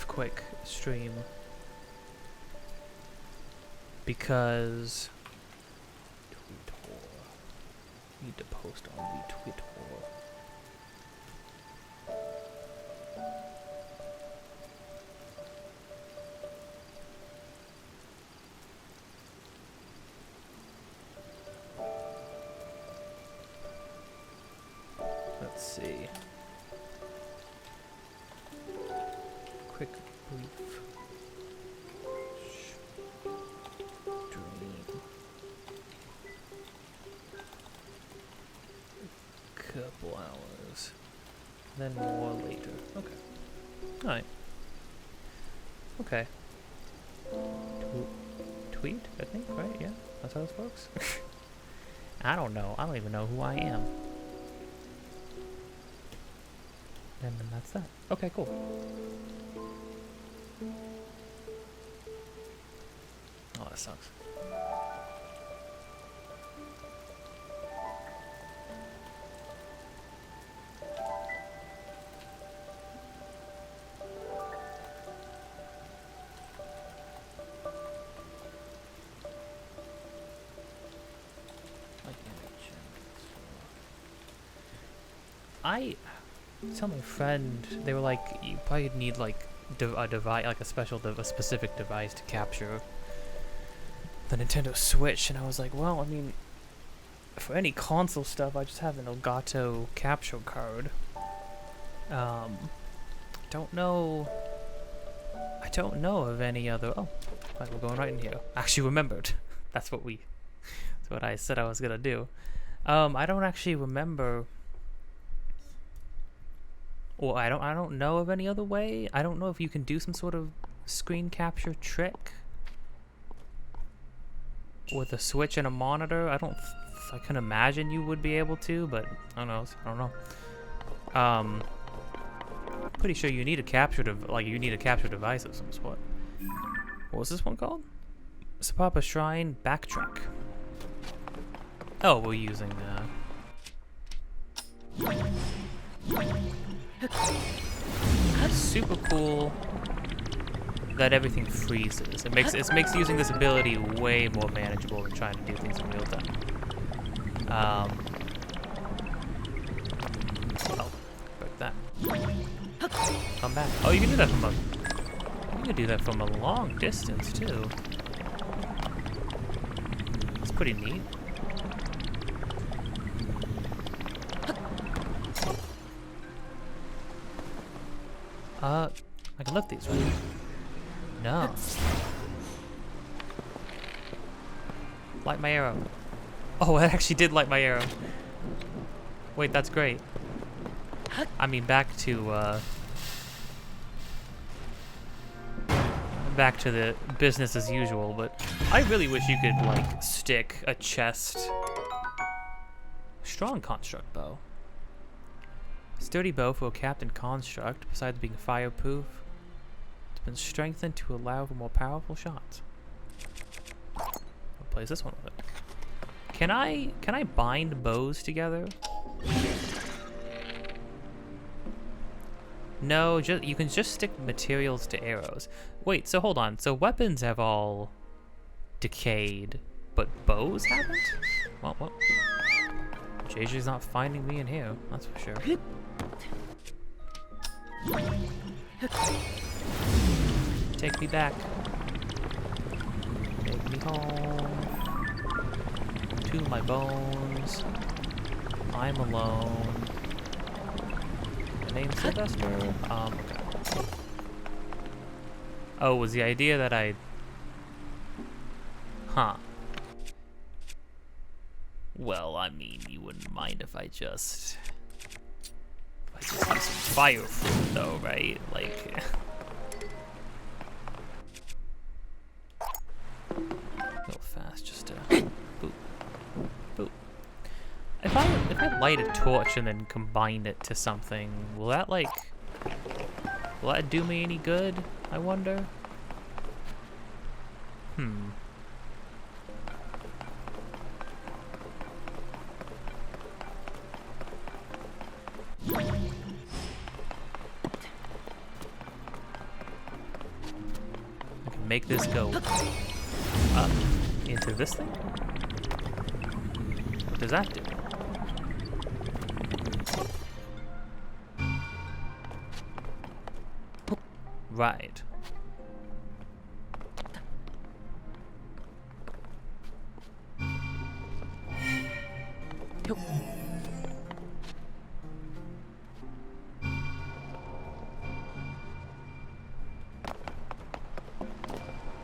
quick stream. Because need to post on the Twitter. Let's see. Quick brief stream. Couple hours. Then more later. Okay. Alright. Okay. Tweet, I think, right? Yeah? That's how this works? I don't know. I don't even know who I am. And then that's that. Okay, cool. Oh, that sucks. I tell my friend, they were like, you probably need like a device, like a specific device to capture the Nintendo Switch, and I was like, well, I mean, for any console stuff, I just have an Elgato capture card. Don't know. I don't know of any other. Oh, right, we're going right in here. Actually, remembered. That's what I said I was gonna do. I don't actually remember. Well, I don't know of any other way. I don't know if you can do some sort of screen capture trick with a Switch and a monitor. I can imagine you would be able to, but I don't know. Pretty sure you need a capture device of some sort. What was this one called? Sapapa Shrine Backtrack. Oh, we're using That's super cool that everything freezes. It makes using this ability way more manageable than trying to do things in real time. Oh, break that. Come back. Oh, you can do that from a long distance too. It's pretty neat. I can lift these, right? No. Light my arrow. Oh, it actually did light my arrow. Wait, that's great. I mean, back to the business as usual, but I really wish you could, like, stick a chest. Strong construct bow. Sturdy bow for a Captain Construct, besides being fireproof, it's been strengthened to allow for more powerful shots. I'll place this one with it. Can I bind bows together? No, you can just stick materials to arrows. Wait, so hold on. So weapons have all decayed, but bows haven't? Well. JJ's not finding me in here, that's for sure. Take me back. Take me home. To my bones. I'm alone. My name's Sylvester. Okay. Oh, was the idea that I... Huh. Well, I mean, you wouldn't mind if I just use some fire fruit, though, right? Like, real fast, just to boop, boop. If I light a torch and then combine it to something, will that do me any good? I wonder. make this go up into this thing? What does that do? Right.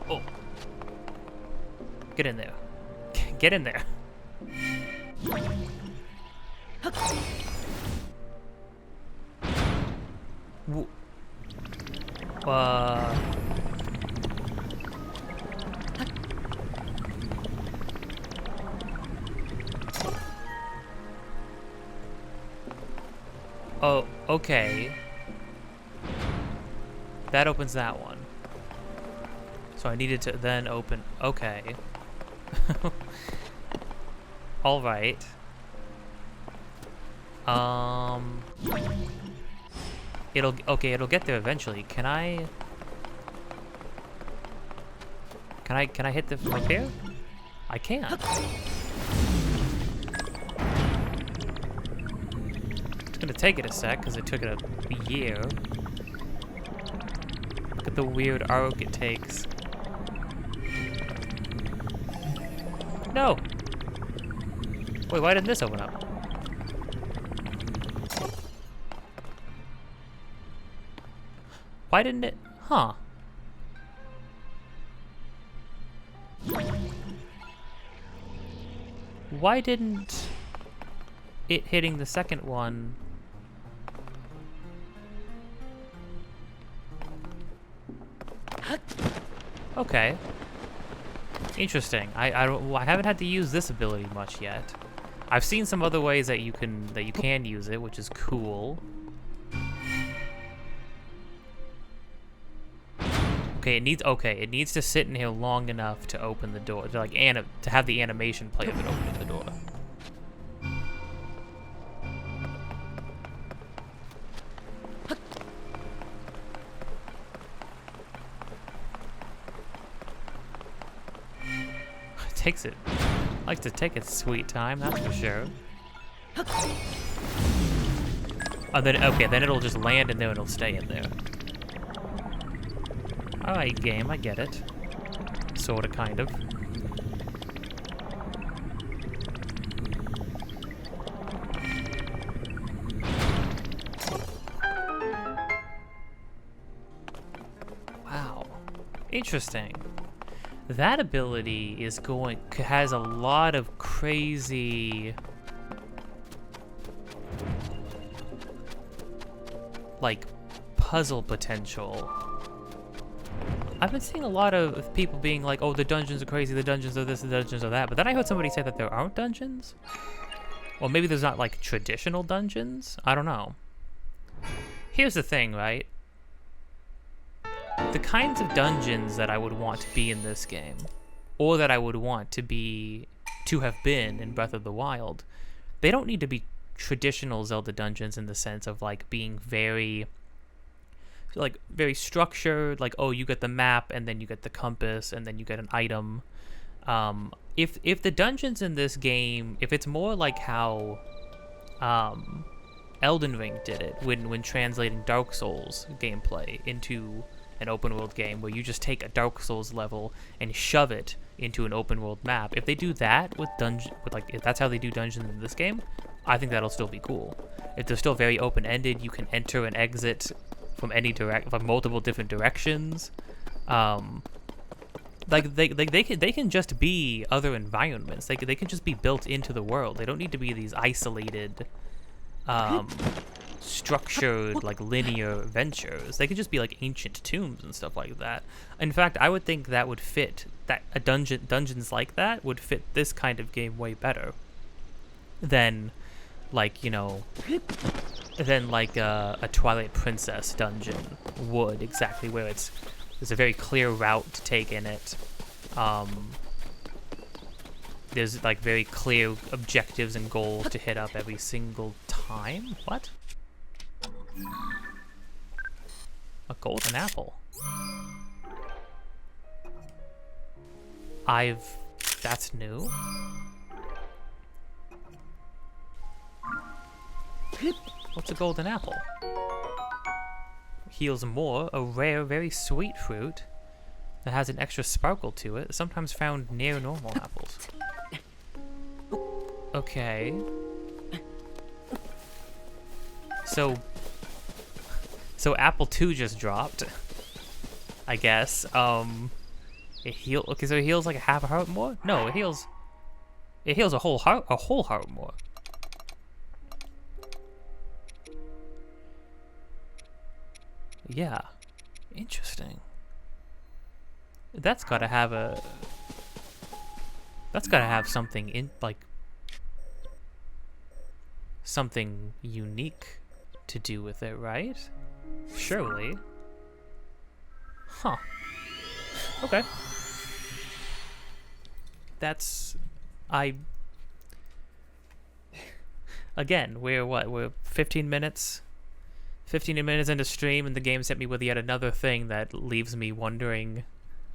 Oh. Get in there. Get in there. Oh, okay. That opens that one. So I needed to then open... Okay. Alright. It'll get there eventually. Can I hit the from up here? I can't. It's gonna take it a sec, because it took it a year. Look at the weird arc it takes. No! Wait, why didn't this open up? Why didn't it? Huh. Why didn't it hitting the second one? Okay. Interesting. I haven't had to use this ability much yet. I've seen some other ways that you can use it, which is cool. Okay, it needs to sit in here long enough to open the door, to like to have the animation play of it opening the door. It likes to take its sweet time, that's for sure. Oh, then it'll just land in there and it'll stay in there. Alright, game, I get it. Sorta, kind of. Wow. Interesting. That ability has a lot of crazy, like, puzzle potential. I've been seeing a lot of people being like, oh, the dungeons are crazy, the dungeons are this, the dungeons are that, but then I heard somebody say that there aren't dungeons? Or maybe there's not, like, traditional dungeons? I don't know. Here's the thing, right? The kinds of dungeons that I would want to be in this game, or that I would want to have been in Breath of the Wild, they don't need to be traditional Zelda dungeons in the sense of like being very structured, like, oh, you get the map and then you get the compass and then you get an item. If the dungeons in this game, if it's more like how Elden Ring did it when translating Dark Souls gameplay into an open world game, where you just take a Dark Souls level and shove it into an open world map. If they do that if that's how they do dungeons in this game, I think that'll still be cool. If they're still very open ended, you can enter and exit from from multiple different directions. They can just be other environments. They can just be built into the world. They don't need to be these isolated, structured, like, linear ventures. They could just be like ancient tombs and stuff like that. In fact, I would think that would fit, that dungeons like that would fit this kind of game way better than, like, you know, a Twilight Princess dungeon would, exactly, where there's a very clear route to take in it. There's like very clear objectives and goals to hit up every single time. What? A golden apple. That's new. What's a golden apple? Heals more, a rare, very sweet fruit that has an extra sparkle to it, sometimes found near normal apples. Okay. So apple 2 just dropped, I guess. Okay, so it heals like a half a heart more? No, it heals a whole heart more. Yeah. Interesting. That's gotta have something in, like, something unique to do with it, right? Surely. Huh. Okay. Again, we're 15 minutes? 15 minutes into stream and the game sent me with yet another thing that leaves me wondering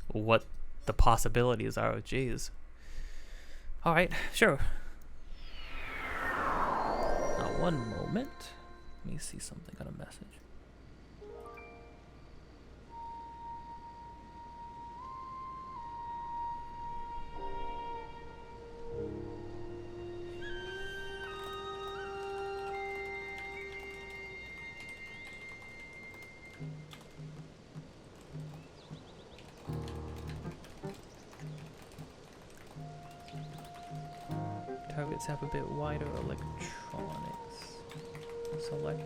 what the possibilities are. Oh, jeez. Alright, sure. Now, one moment. Let me see something on a message. Targets have a bit wider electronics. Select.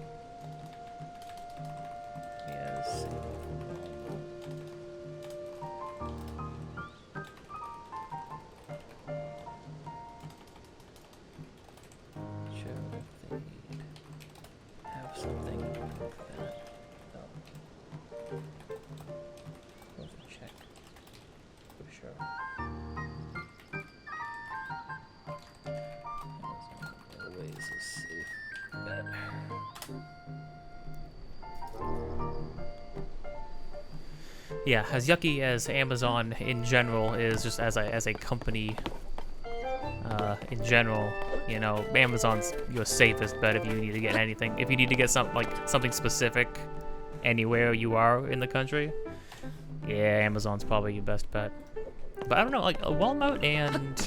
Yes. Sure, if they have something like that. Oh. Let's check for sure. Always a safe bet. Yeah, as yucky as Amazon in general is, just as a company in general, you know, Amazon's your safest bet if you need to get anything. If you need to get something specific anywhere you are in the country, yeah, Amazon's probably your best bet. But I don't know, like Walmart and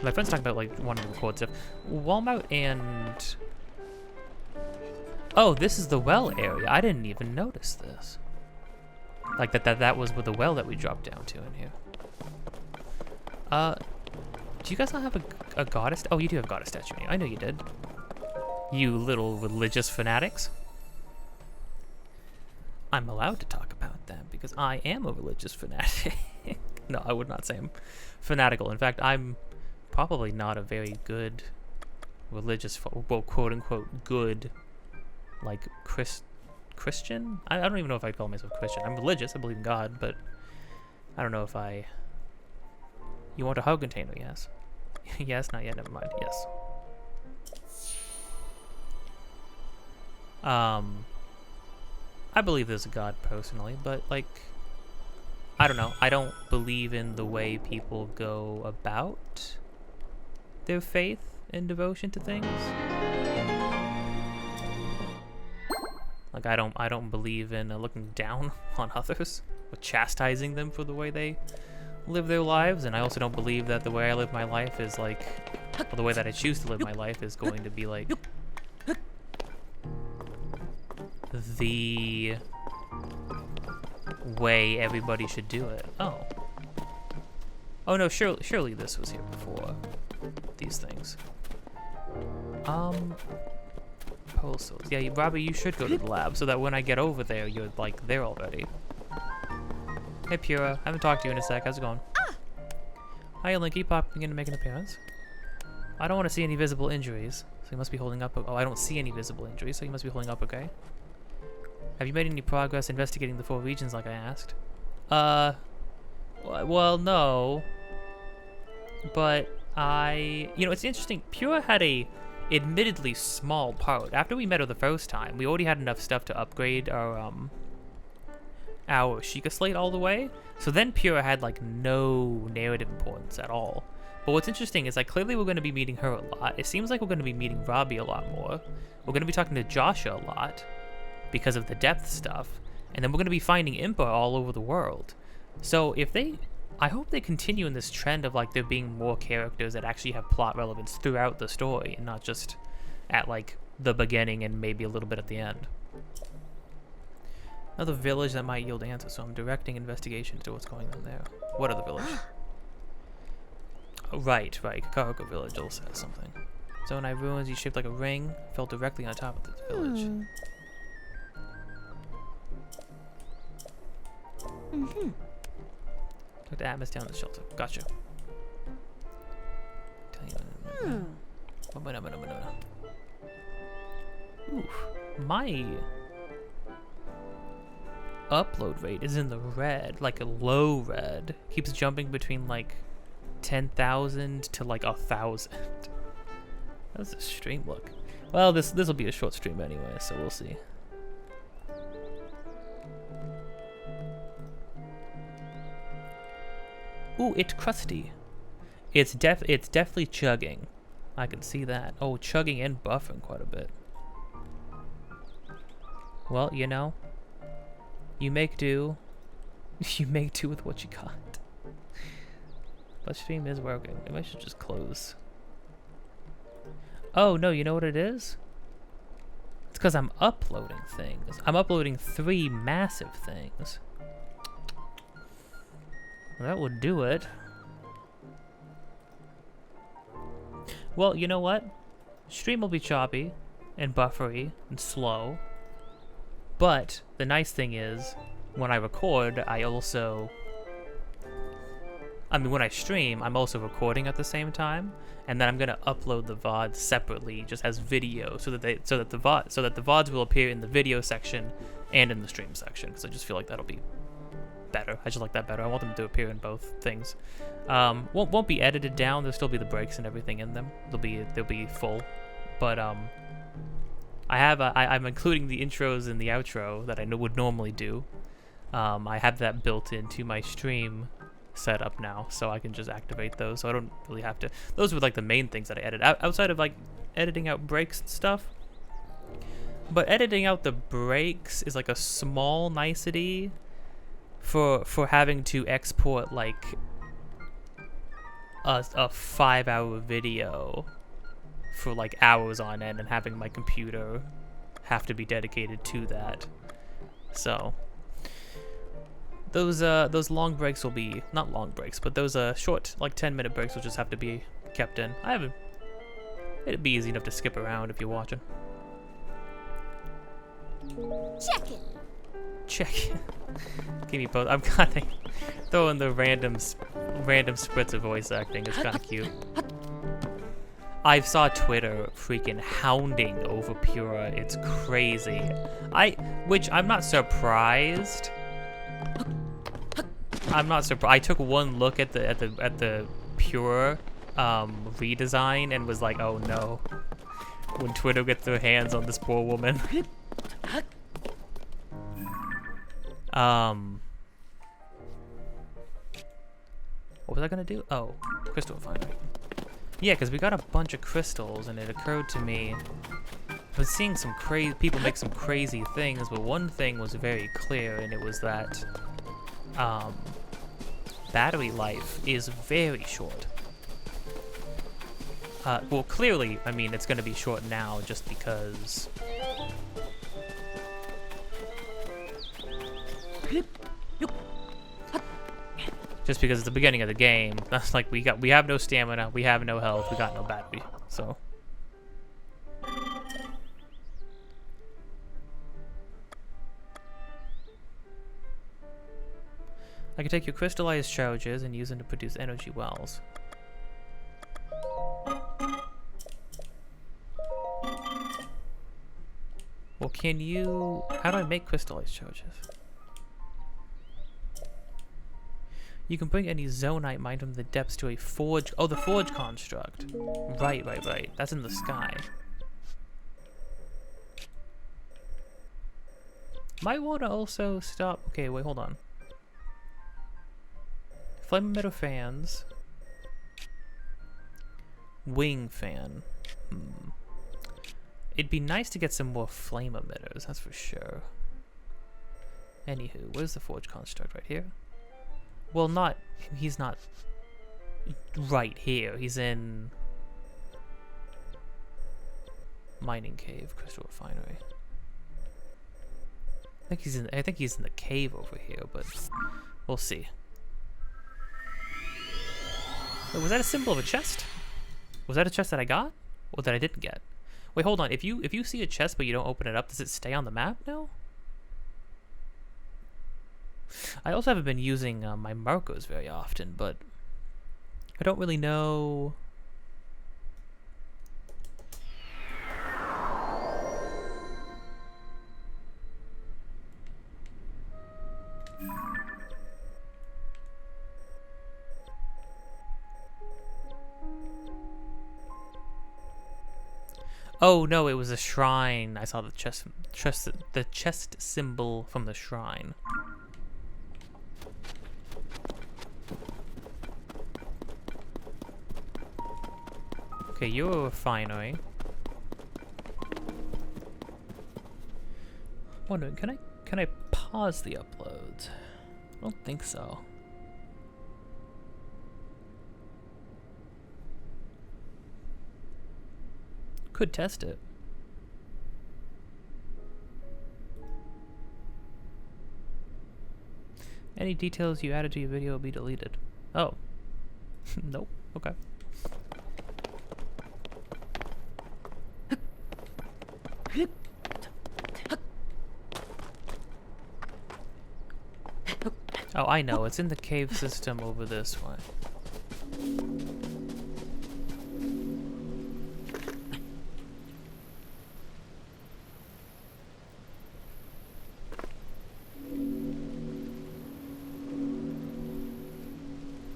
my friend's talking about like wanting to record stuff. Walmart and oh, this is the well area. I didn't even notice this. Like that was with the well that we dropped down to in here. Do you guys not have a goddess? Oh, you do have a goddess statue in here. I know you did. You little religious fanatics. I'm allowed to talk about that because I am a religious fanatic. No, I would not say I'm fanatical. In fact, I'm probably not a very good religious, well, quote unquote, good, like, Christian? I don't even know if I'd call myself Christian. I'm religious, I believe in God, but I don't know if I... You want a hug container? Yes. Yes, not yet, never mind. Yes. I believe there's a God personally, but, like, I don't know. I don't believe in the way people go about their faith and devotion to things. Like, I don't believe in looking down on others or chastising them for the way they live their lives, and I also don't believe that the way I live my life is like, well, the way that I choose to live my life is going to be like the way everybody should do it. Oh. Oh no, surely this was here before. These things. Also, yeah, Robbie, you should go to the lab so that when I get over there, you're like there already. Hey Pura, haven't talked to you in a sec. How's it going? Hiya Linky, popping in to make an appearance. I don't want to see any visible injuries, so you must be holding up. Oh, I don't see any visible injuries, so you must be holding up okay. Have you made any progress investigating the 4 regions like I asked? Well, no. But you know, it's interesting. Pura had a admittedly small part. After we met her the first time, we already had enough stuff to upgrade our our Sheikah Slate all the way. So then Pura had like no narrative importance at all. But what's interesting is like clearly we're going to be meeting her a lot. It seems like we're going to be meeting Robbie a lot more. We're going to be talking to Joshua a lot because of the depth stuff. And then we're going to be finding Impa all over the world. So if they... I hope they continue in this trend of like there being more characters that actually have plot relevance throughout the story and not just at like the beginning and maybe a little bit at the end. Another village that might yield answers, so I'm directing investigation into what's going on there. What other village? Oh, right. Kakariko village also has something. Zonai ruins, you shaped like a ring, fell directly on top of the village. Took the Atmos down the shelter. Gotcha. Oof. My upload rate is in the red, like a low red. Keeps jumping between like 10,000 to like 1,000. How does the stream look? Well, this will be a short stream anyway, so we'll see. Ooh, it's crusty. It's definitely chugging. I can see that. Oh, chugging and buffering quite a bit. Well, you know, you make do. You make do with what you got. But stream is working. Maybe I should just close. Oh, no, you know what it is? It's because I'm uploading things. I'm uploading 3 massive things. That would do it. Well, you know what? Stream will be choppy and buffery and slow. But the nice thing is, when I record, when I stream, I'm also recording at the same time, and then I'm gonna upload the VODs separately, just as video, so that the VODs will appear in the video section and in the stream section. Because I just feel like that'll be better. I just like that better. I want them to appear in both things. Won't be edited down. There'll still be the breaks and everything in them. They'll be full, but I'm including the intros and the outro that I would normally do. I have that built into my stream setup now, so I can just activate those. So I don't really have to. Those were like the main things that I edit outside of like editing out breaks and stuff. But editing out the breaks is like a small nicety for having to export like a 5-hour video for like hours on end and having my computer have to be dedicated to that. So those long breaks will be not long breaks, but those short like 10-minute breaks will just have to be kept in. It'd be easy enough to skip around if you're watching. Check it. Keep me posted. I'm kind of throwing the random spritz of voice acting. It's kind of cute. I saw Twitter freaking hounding over Pura. It's crazy. Which I'm not surprised. I took one look at the Pura redesign and was like, oh no. When Twitter gets their hands on this poor woman. What was I gonna do? Oh, crystal refinery. Yeah, because we got a bunch of crystals, and it occurred to me, I was seeing some people make some crazy things, but one thing was very clear, and it was that battery life is very short. Well, clearly, I mean, it's gonna be short now, just because. Just because it's the beginning of the game, that's like we have no stamina, we have no health, we got no battery, so. I can take your crystallized charges and use them to produce energy wells. Well, how do I make crystallized charges? You can bring any zonite mined from the depths to a forge. Oh, the forge construct. Right. That's in the sky. Might want to also stop. Okay, wait, hold on. Flame emitter fans. Wing fan. It'd be nice to get some more flame emitters, that's for sure. Anywho, where's the forge construct? Right here? Well, not... He's not right here. He's in... Mining cave, crystal refinery. I think he's in the cave over here, but we'll see. Wait, was that a symbol of a chest? Was that a chest that I got? Or that I didn't get? Wait, hold on. If you see a chest but you don't open it up, does it stay on the map now? I also haven't been using my markers very often, but I don't really know. Oh no, it was a shrine. I saw the chest symbol from the shrine. Okay, you're a refinery. Wondering, can I pause the uploads? I don't think so. Could test it. Any details you added to your video will be deleted. Oh. Nope. Okay. Oh, I know. It's in the cave system over this way.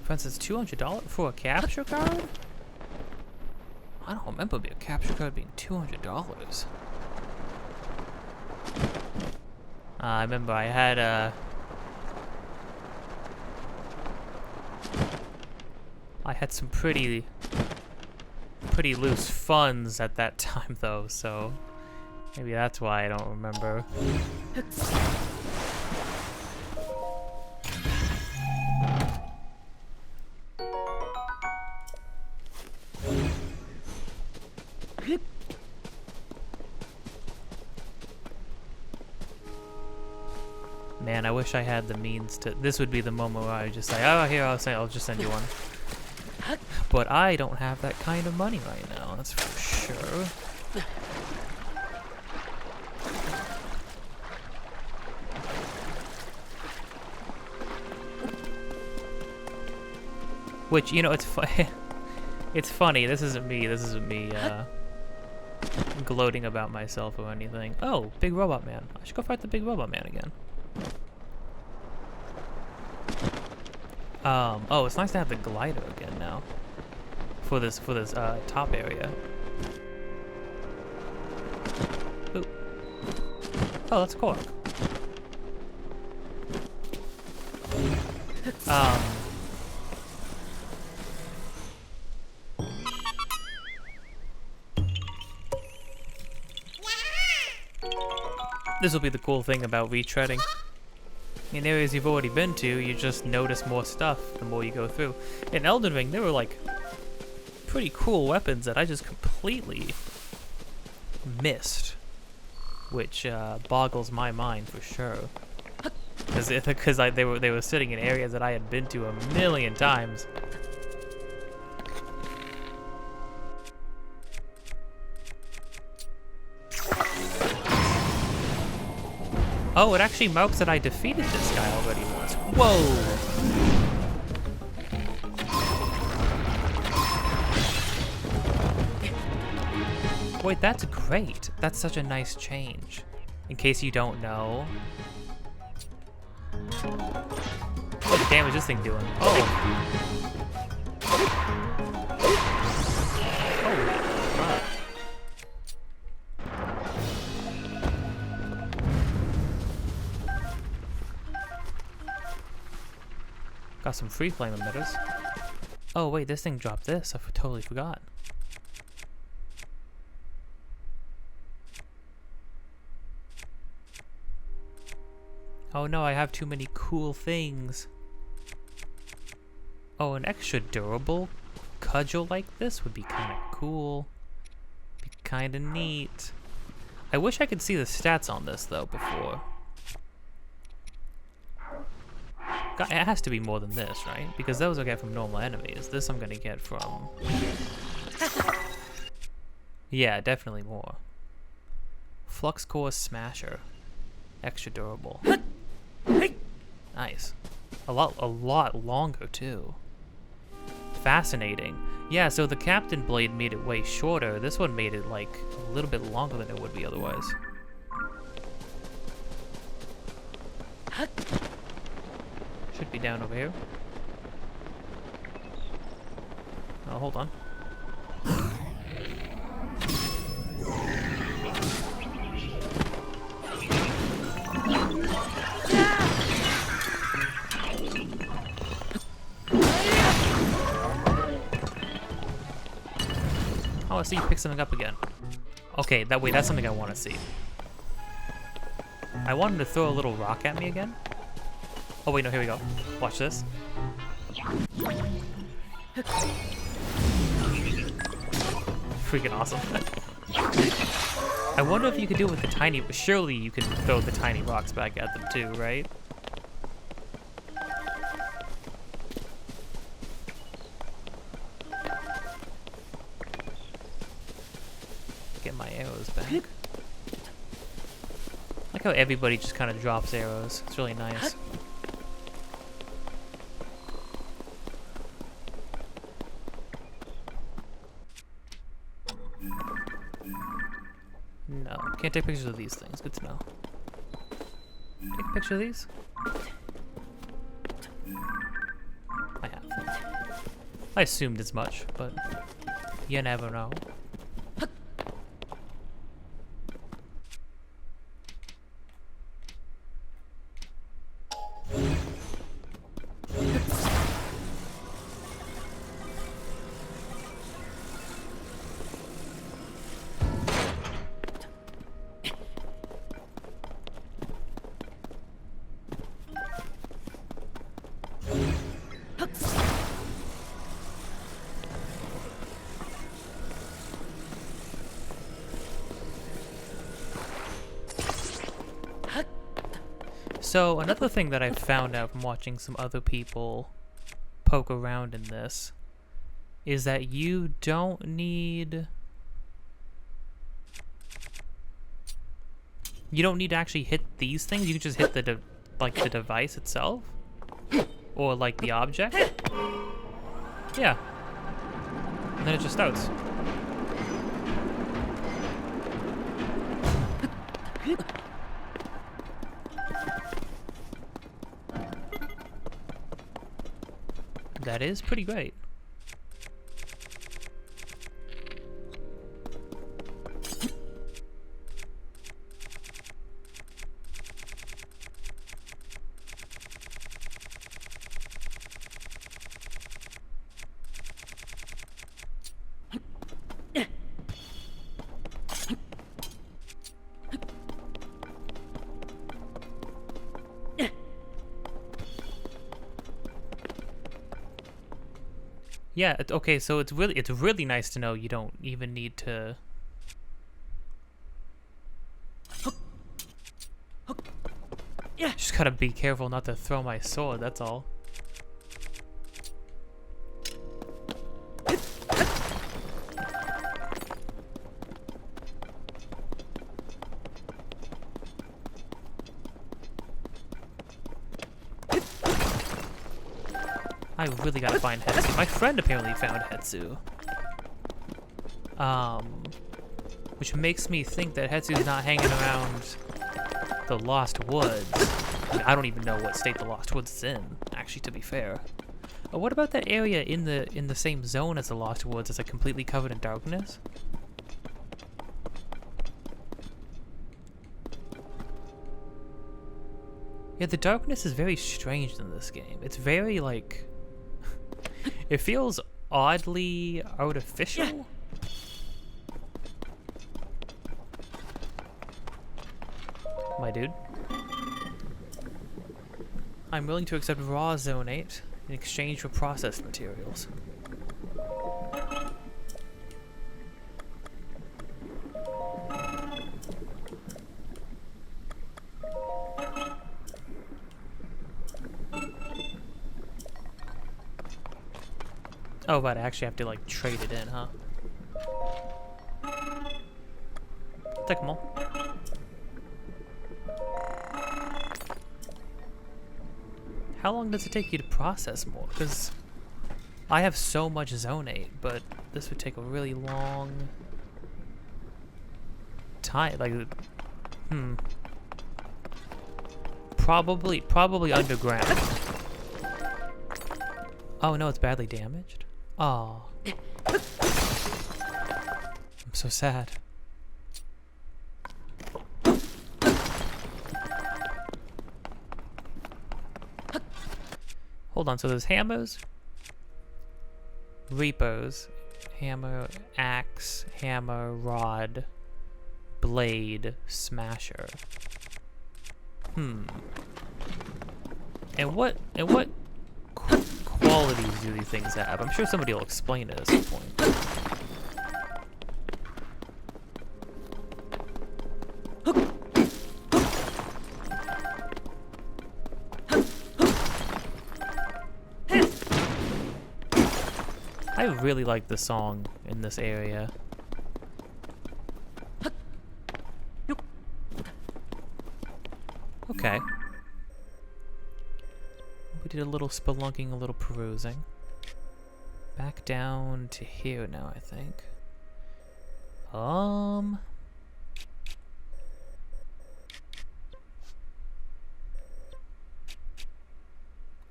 For instance, $200 for a capture card? I don't remember a capture card being $200. I remember I had some pretty loose funds at that time though, so maybe that's why I don't remember. Man, I wish I had the means to. This would be the moment where I just say, "Oh, here, I'll just send you one." But I don't have that kind of money right now. That's for sure. Which, you know, it's it's funny. This isn't me gloating about myself or anything. Oh, big robot man. I should go fight the big robot man again. Oh, it's nice to have the glider again now. For this top area. Ooh. Oh, that's cool. This will be the cool thing about retreading. In areas you've already been to, you just notice more stuff the more you go through. In Elden Ring, there were like pretty cool weapons that I just completely missed, which boggles my mind for sure. Because they were sitting in areas that I had been to a million times. Oh, it actually marks that I defeated this guy already once. Whoa! Wait, that's great. That's such a nice change. In case you don't know. What damage is this thing doing? Oh! Holy crap. Got some free flame emitters. Oh wait, this thing dropped this. I totally forgot. Oh no, I have too many cool things. Oh, an extra durable cudgel like this would be kind of cool. Be kind of neat. I wish I could see the stats on this though before. God, it has to be more than this, right? Because those I get from normal enemies. This I'm gonna get from... Yeah, definitely more. Flux Core Smasher. Extra durable. Nice. A lot longer too. Fascinating. Yeah, so the Captain Blade made it way shorter. This one made it like a little bit longer than it would be otherwise. Should be down over here. Oh, hold on. Oh, I see you pick something up again. Okay, that's something I want to see. I want him to throw a little rock at me again. Oh wait, no, here we go. Watch this. Freaking awesome. I wonder if you could do it with the tiny... Surely you could throw the tiny rocks back at them too, right? Get my arrows back. I like how everybody just kind of drops arrows. It's really nice. No, can't take pictures of these things. Good to know. Take a picture of these? I have. I assumed as much, but you never know. So, another thing that I found out from watching some other people poke around in this is that you don't need... You don't need to actually hit these things, you can just hit the the device itself? Or like the object? Yeah. And then it just starts. That is pretty great. Yeah, okay, so it's really nice to know you don't even need to... Just gotta be careful not to throw my sword, that's all. I really gotta find Hetsu. My friend apparently found Hetsu. Which makes me think that Hetsu's not hanging around the Lost Woods. I mean, I don't even know what state the Lost Woods is in, actually, to be fair. What about that area in the same zone as the Lost Woods? Is it completely covered in darkness? Yeah, the darkness is very strange in this game. It's very, like... it feels oddly artificial. My dude. I'm willing to accept raw zonate in exchange for processed materials. Oh, but I actually have to, like, trade it in, huh? Take them all. How long does it take you to process more? Because I have so much zonate, but this would take a really long time. Like, Probably underground. Oh no, it's badly damaged? Oh. I'm so sad. Hold on, so there's hammers, repos, hammer, axe, hammer, rod, blade, smasher. And what qualities do these things have? I'm sure somebody will explain it at some point. I really like the song in this area. Okay. We did a little spelunking, a little perusing. Back down to here now, I think.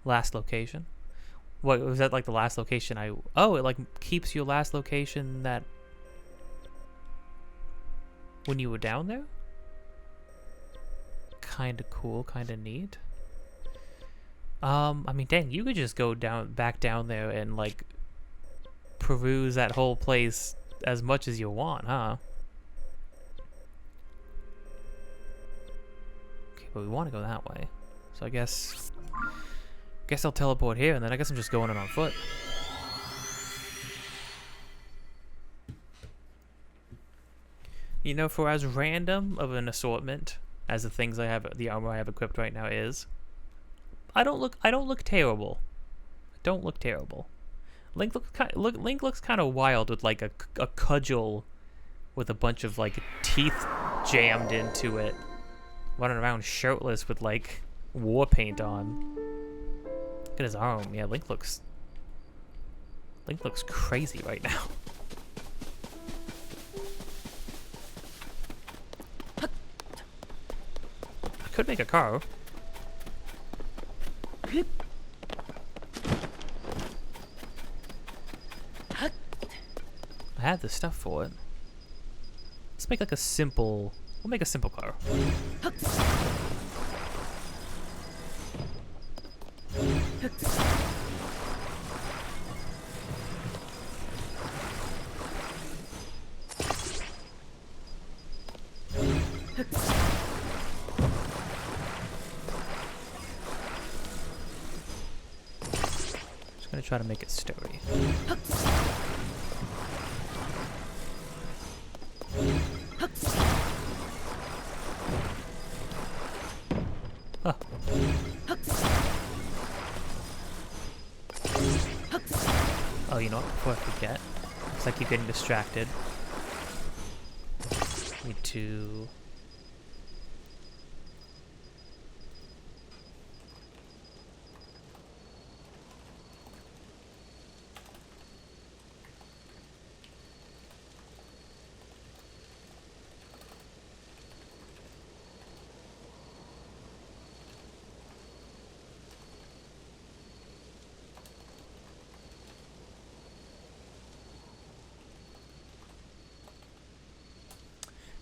Last location. What was that, like the last location oh, it like keeps your last location that when you were down there? Kinda cool, kinda neat. I mean, dang, you could just go back down there and like peruse that whole place as much as you want, huh? Okay, but we want to go that way. So I guess I'll teleport here, and then I guess I'm just going in on foot. You know, for as random of an assortment as the things I have, the armor I have equipped right now is, I don't look terrible. I don't look terrible. Link looks kind of wild with like a cudgel with a bunch of like teeth jammed into it, running around shirtless with like war paint on. Look at his arm. Yeah, Link looks crazy right now. I could make a car. I had the stuff for it. Let's make like a simple... We'll make a simple car. Just gonna try to make it sturdy. Huh. Oh, you know what? Before I forget, because I keep getting distracted. Need to...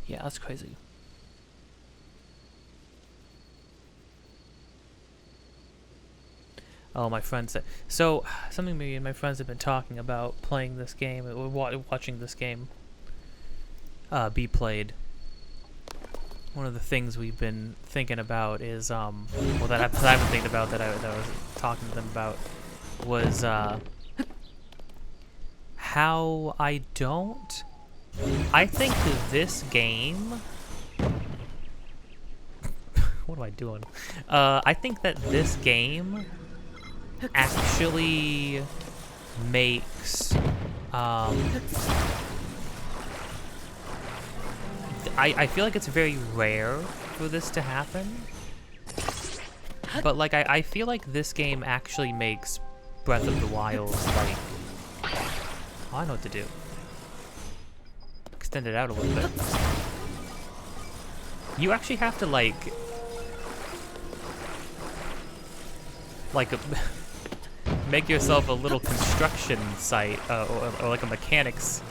Yeah, that's crazy. Oh, my friend said. So, something me and my friends have been talking about playing this game, or watching this game be played. One of the things we've been thinking about is, well, that I've been thinking about, that I was talking to them about, was, how I think this game... What am I doing? I think that this game actually makes, I feel like it's very rare for this to happen, but like I feel like this game actually makes Breath of the Wild, like, oh, I know what to do. Extend it out a little bit. You actually have to like make yourself a little construction site, or like a mechanics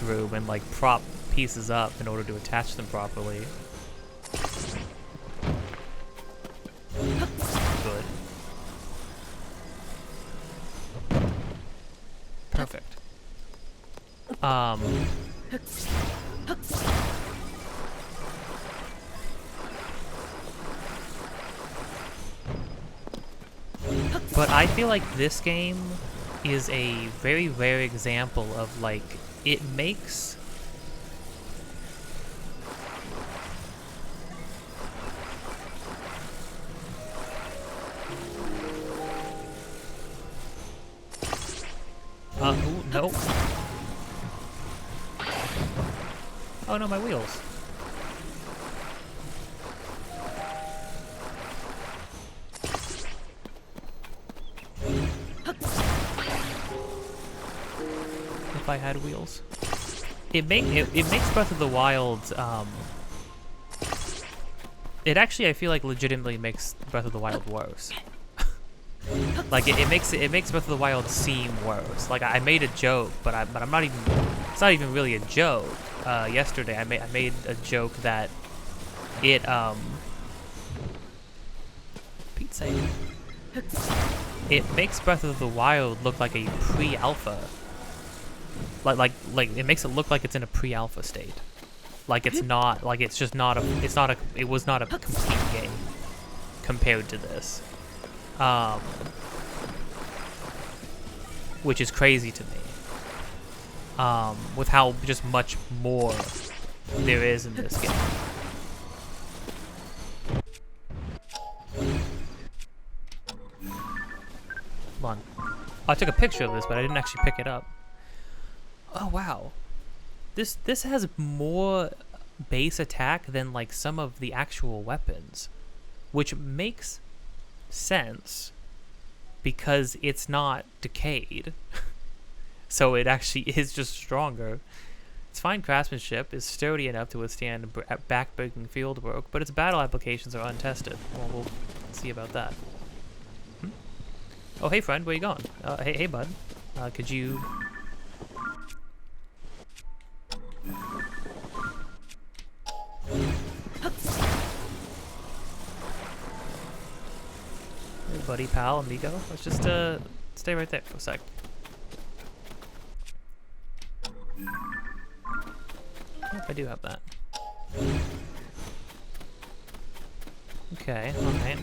room, and like prop pieces up in order to attach them properly. Good. Perfect. But I feel like this game is a very rare example of, like, it makes... ooh, no. Oh no, my wheels. If I had wheels. It makes Breath of the Wild, it actually, I feel like, legitimately makes Breath of the Wild worse. Like, it makes Breath of the Wild seem worse. Like, I made a joke, but I'm not even, it's not even really a joke. Yesterday I made a joke that it, Pete's sake. It makes Breath of the Wild look like a pre-alpha. Like it makes it look like it's in a pre-alpha state. Like it's not, like it's just not a, it was not a complete game compared to this. Which is crazy to me. With how just much more there is in this game. Hold on. Oh, I took a picture of this, but I didn't actually pick it up. Oh wow. This has more base attack than like some of the actual weapons, which makes sense because it's not decayed. So it actually is just stronger. Its fine craftsmanship is sturdy enough to withstand back-breaking field work, but its battle applications are untested. Well, we'll see about that. Oh, hey friend, where you going? Hey bud. Could you... Hey buddy, pal, amigo. Let's just stay right there for a sec. Oh, I do have that. Okay, alright.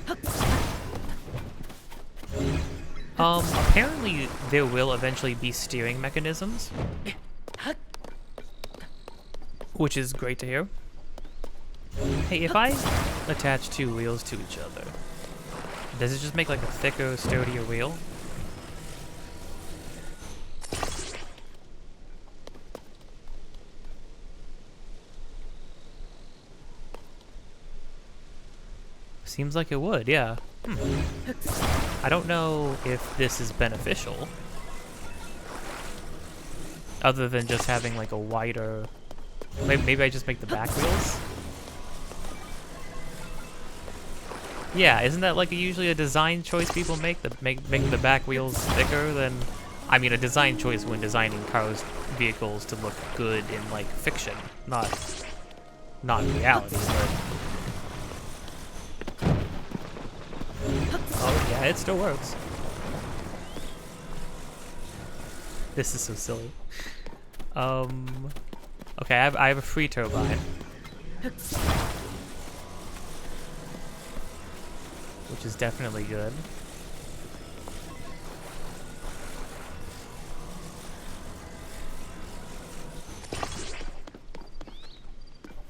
Apparently there will eventually be steering mechanisms, which is great to hear. Hey, if I attach two wheels to each other, does it just make like a thicker, sturdier wheel? Seems like it would, yeah. I don't know if this is beneficial, other than just having like a wider... Maybe I just make the back wheels? Yeah, isn't that like usually a design choice people make, that making the back wheels thicker than... I mean, a design choice when designing cars, vehicles to look good in like fiction, not reality, but... Oh yeah, it still works. This is so silly. Okay, I have a free turbine. Which is definitely good.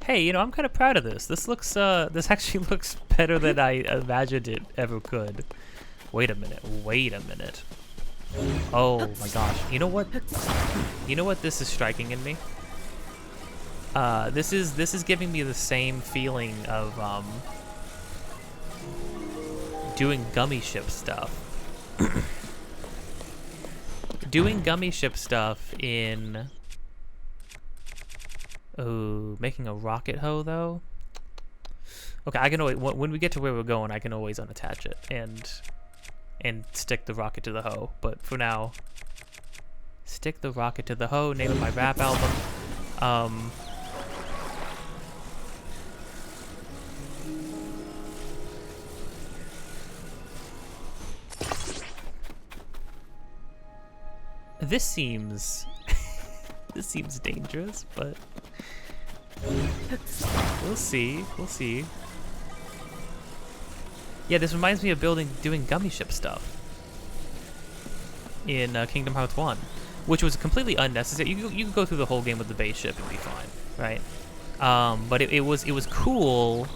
Hey, you know, I'm kind of proud of this. This looks, this actually looks better than I imagined it ever could. Wait a minute, wait a minute. Oh my gosh, you know what? You know what this is striking in me? This is giving me the same feeling of, doing gummy ship stuff. Doing gummy ship stuff in... Oh, making a rocket hoe though? Okay, I can always, when we get to where we're going, I can always unattach it and stick the rocket to the hoe. But for now, stick the rocket to the hoe, name it my rap album. This seems this seems dangerous, but we'll see. We'll see. Yeah, this reminds me of doing gummy ship stuff in Kingdom Hearts 1, which was completely unnecessary. You could go through the whole game with the base ship and be fine, right? But it was cool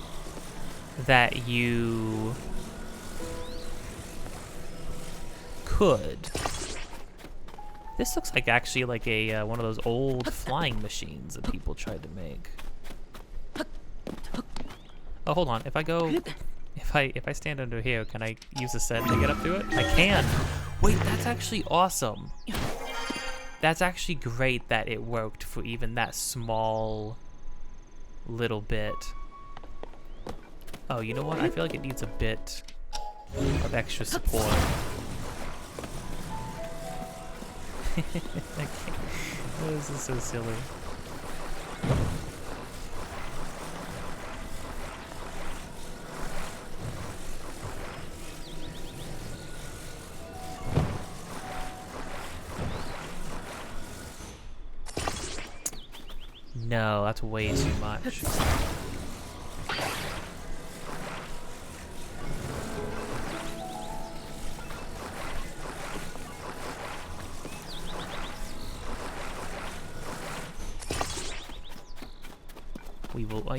that you could. This looks like actually like a one of those old flying machines that people tried to make. Oh, hold on. If I stand under here, can I use the set to get up to it? I can. Wait, that's actually awesome. That's actually great that it worked for even that small little bit. Oh, you know what? I feel like it needs a bit of extra support. This is so silly. No, that's way too much.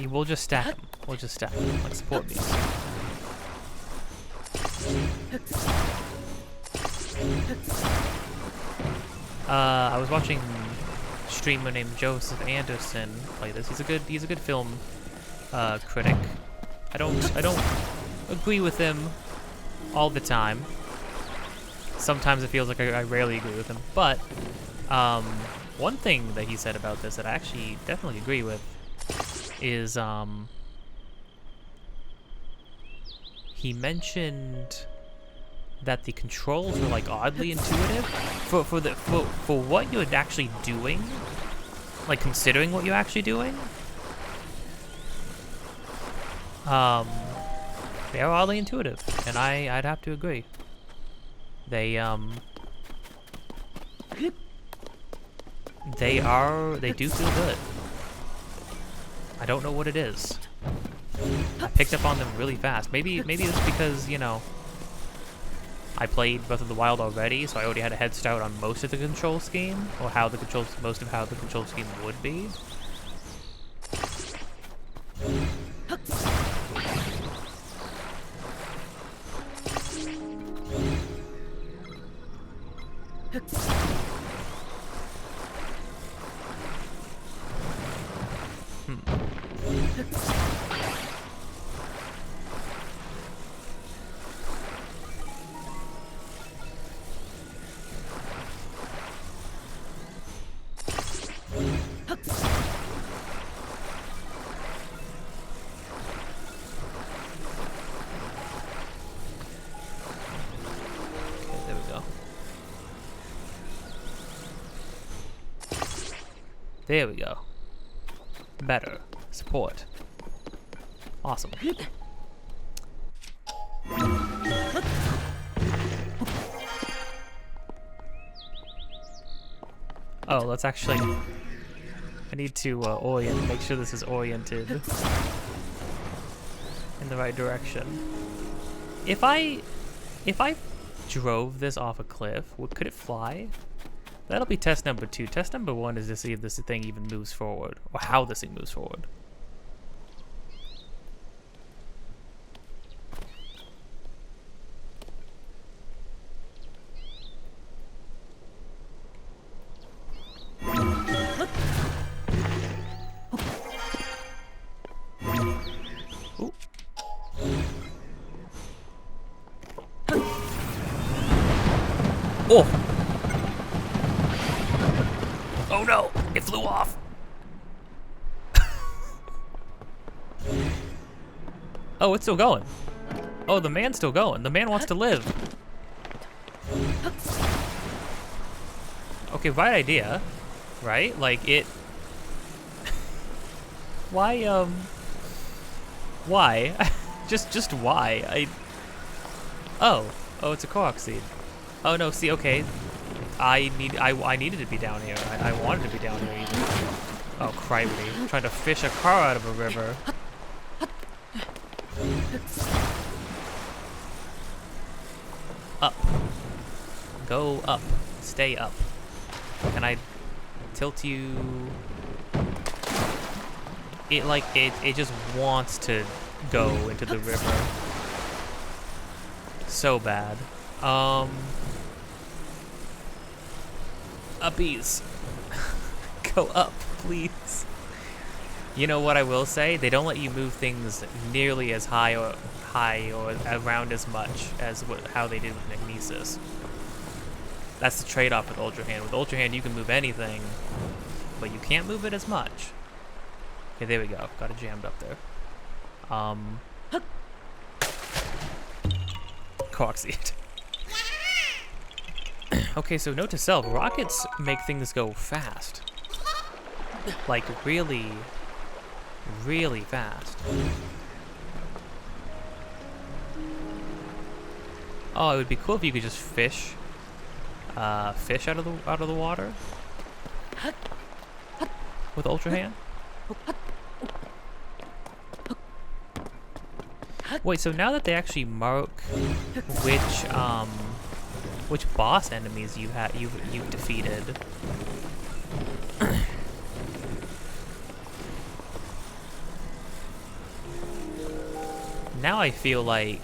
We'll just stack them. We'll just stack them like support beams. I was watching a streamer named Joseph Anderson play this. He's a good film critic. I don't agree with him all the time. Sometimes it feels like I rarely agree with him. But one thing that he said about this that I actually definitely agree with is he mentioned that the controls were like oddly intuitive for what you're actually doing, like considering what you're actually doing. They are oddly intuitive, and I'd have to agree. They do feel good. I don't know what it is. I picked up on them really fast. Maybe it's because, you know, I played Breath of the Wild already, so I already had a head start on most of the control scheme, or most of how the control scheme would be. There we go. Better. Support. Awesome. Oh, let's actually... I need to make sure this is oriented in the right direction. If I drove this off a cliff, could it fly? That'll be test number 2. Test number 1 is to see if this thing even moves forward, or how this thing moves forward. Oh! Oh no! It flew off! Oh, it's still going. Oh, the man's still going. The man wants to live. Okay, right idea. Right? Like, it... Why? just why? Oh, it's a coax seed. Oh no, see, okay. I needed to be down here. I wanted to be down here even. Oh, cripey. I'm trying to fish a car out of a river. Up. Go up. Stay up. Can I tilt you? It just wants to go into the river. So bad. Uppies. Go up, please. You know what I will say? They don't let you move things nearly as high or around as much as how they did with Magnesis. That's the trade-off with Ultra Hand. With Ultra Hand, you can move anything, but you can't move it as much. Okay, there we go. Got it jammed up there. Coxied. Okay, so note to self, rockets make things go fast. Like, really, really fast. Oh, it would be cool if you could just fish out of the water with Ultra Hand. Wait, so now that they actually mark which boss enemies you've defeated. Now I feel like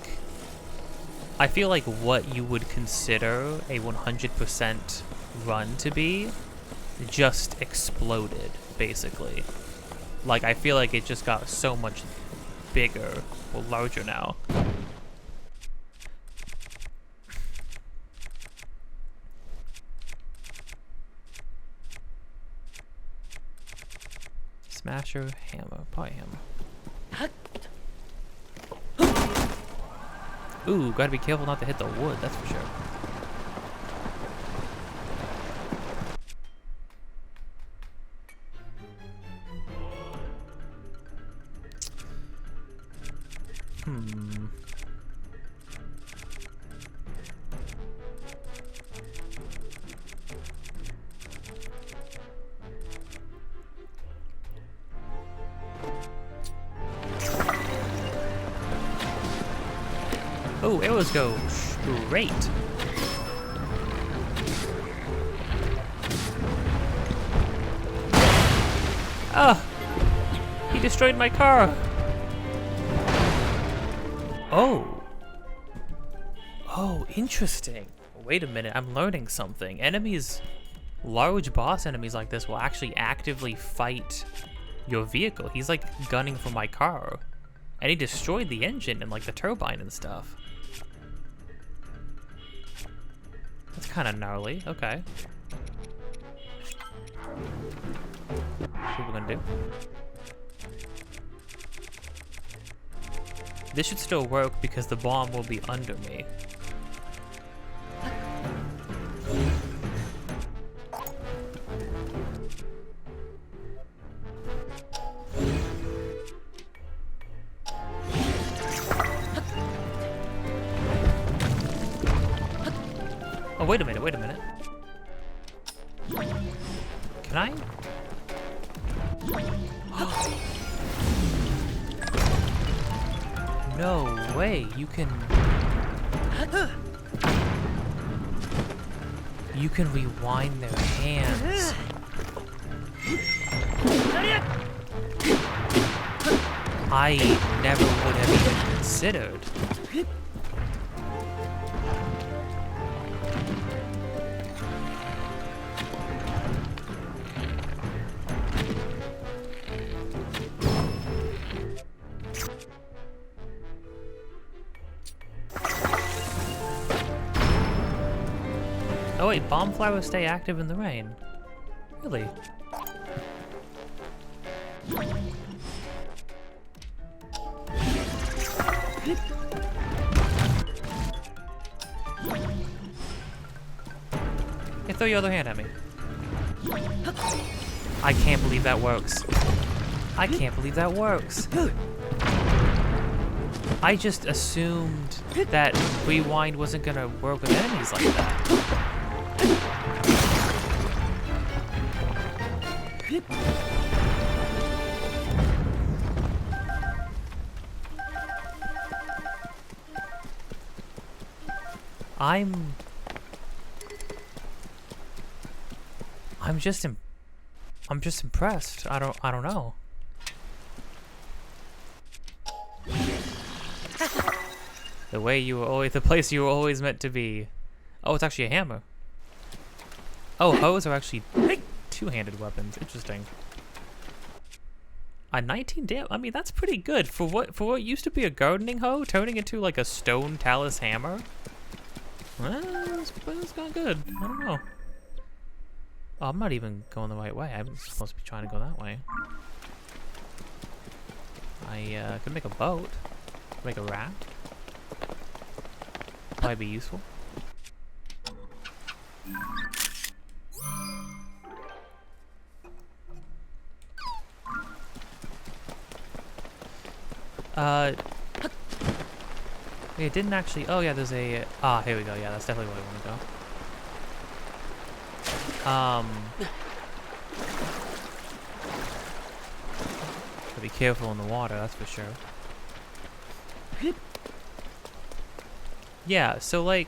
what you would consider a 100% run to be just exploded, basically. Like, I feel like it just got so much bigger or larger now. Smasher, hammer, probably hammer. Ooh, gotta be careful not to hit the wood, that's for sure. Oh, arrows go straight. Ah! He destroyed my car! Oh! Oh, interesting. Wait a minute, I'm learning something. Large boss enemies like this will actually actively fight your vehicle. He's like gunning for my car. And he destroyed the engine and like the turbine and stuff. That's kind of gnarly. Okay. What we're gonna do? This should still work because the bomb will be under me. Oh, wait a minute, wait a minute. Can I? No way, you can rewind their hands. I never would have even considered. Oh wait, bomb flowers stay active in the rain. Really? Hey, throw your other hand at me. I can't believe that works. I can't believe that works. I just assumed that rewind wasn't gonna work with enemies like that. I'm just impressed. I don't know. The place you were always meant to be. Oh, it's actually a hammer. Oh, hoes are actually two-handed weapons. Interesting. A 19 damage. I mean, that's pretty good for what used to be a gardening hoe, turning into like a stone talus hammer. Well, it's gone good. I don't know. Oh, I'm not even going the right way. I'm supposed to be trying to go that way. I could make a boat. Make a raft. Might be useful. It didn't actually. Oh yeah, there's a. Here we go. Yeah, that's definitely where I want to go. Gotta be careful in the water, that's for sure. Yeah, so like,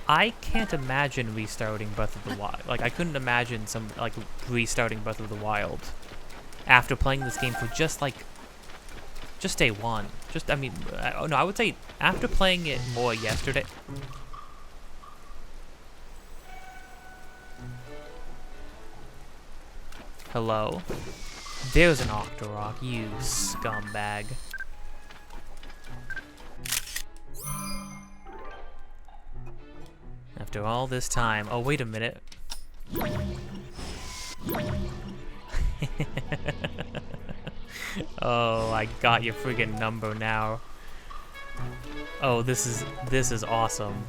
I can't imagine restarting Breath of the Wild. Like, I couldn't imagine restarting Breath of the Wild after playing this game for just day one. I would say after playing it more yesterday. Hello? There's an Octorok, you scumbag. After all this time. Oh, wait a minute. Oh, I got your friggin' number now. Oh, this is awesome.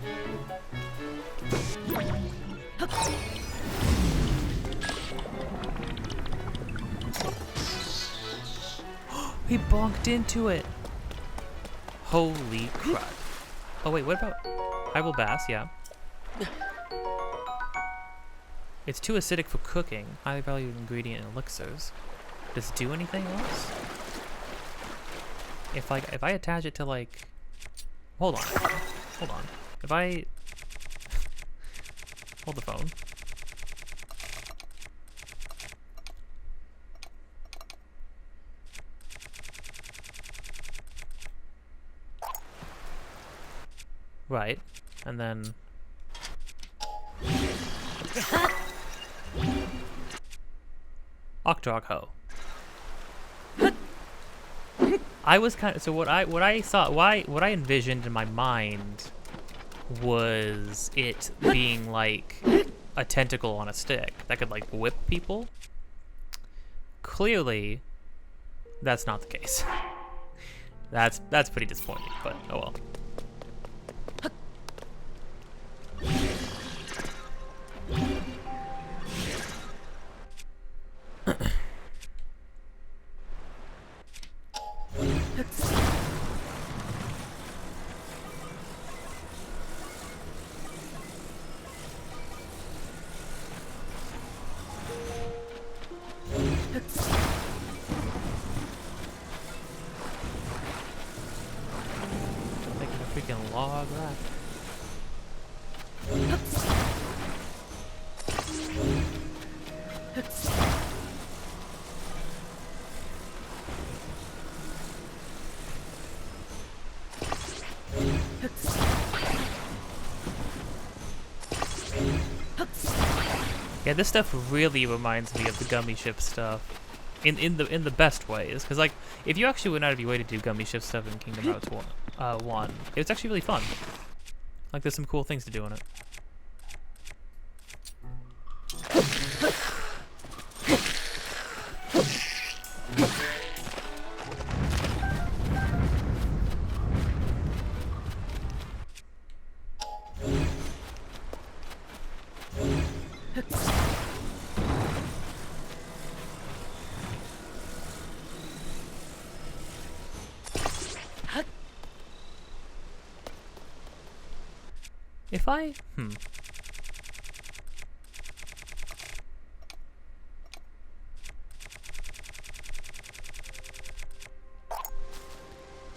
He bonked into it. Holy crap. Oh wait, what about Hyrule Bass? Yeah. It's too acidic for cooking. Highly valued ingredient in elixirs. Does it do anything else? If I attach it to like, hold on. If I hold the phone. Right, and then Octorok Ho. I was kind of what I envisioned in my mind was it being like a tentacle on a stick that could like whip people. Clearly, that's not the case. That's pretty disappointing, but oh well. log that. Yeah, this stuff really reminds me of the gummy ship stuff, in the best ways. Because like, if you actually went out of your way to do gummy ship stuff in Kingdom Hearts 1, it was actually really fun. Like, there's some cool things to do in it. If I...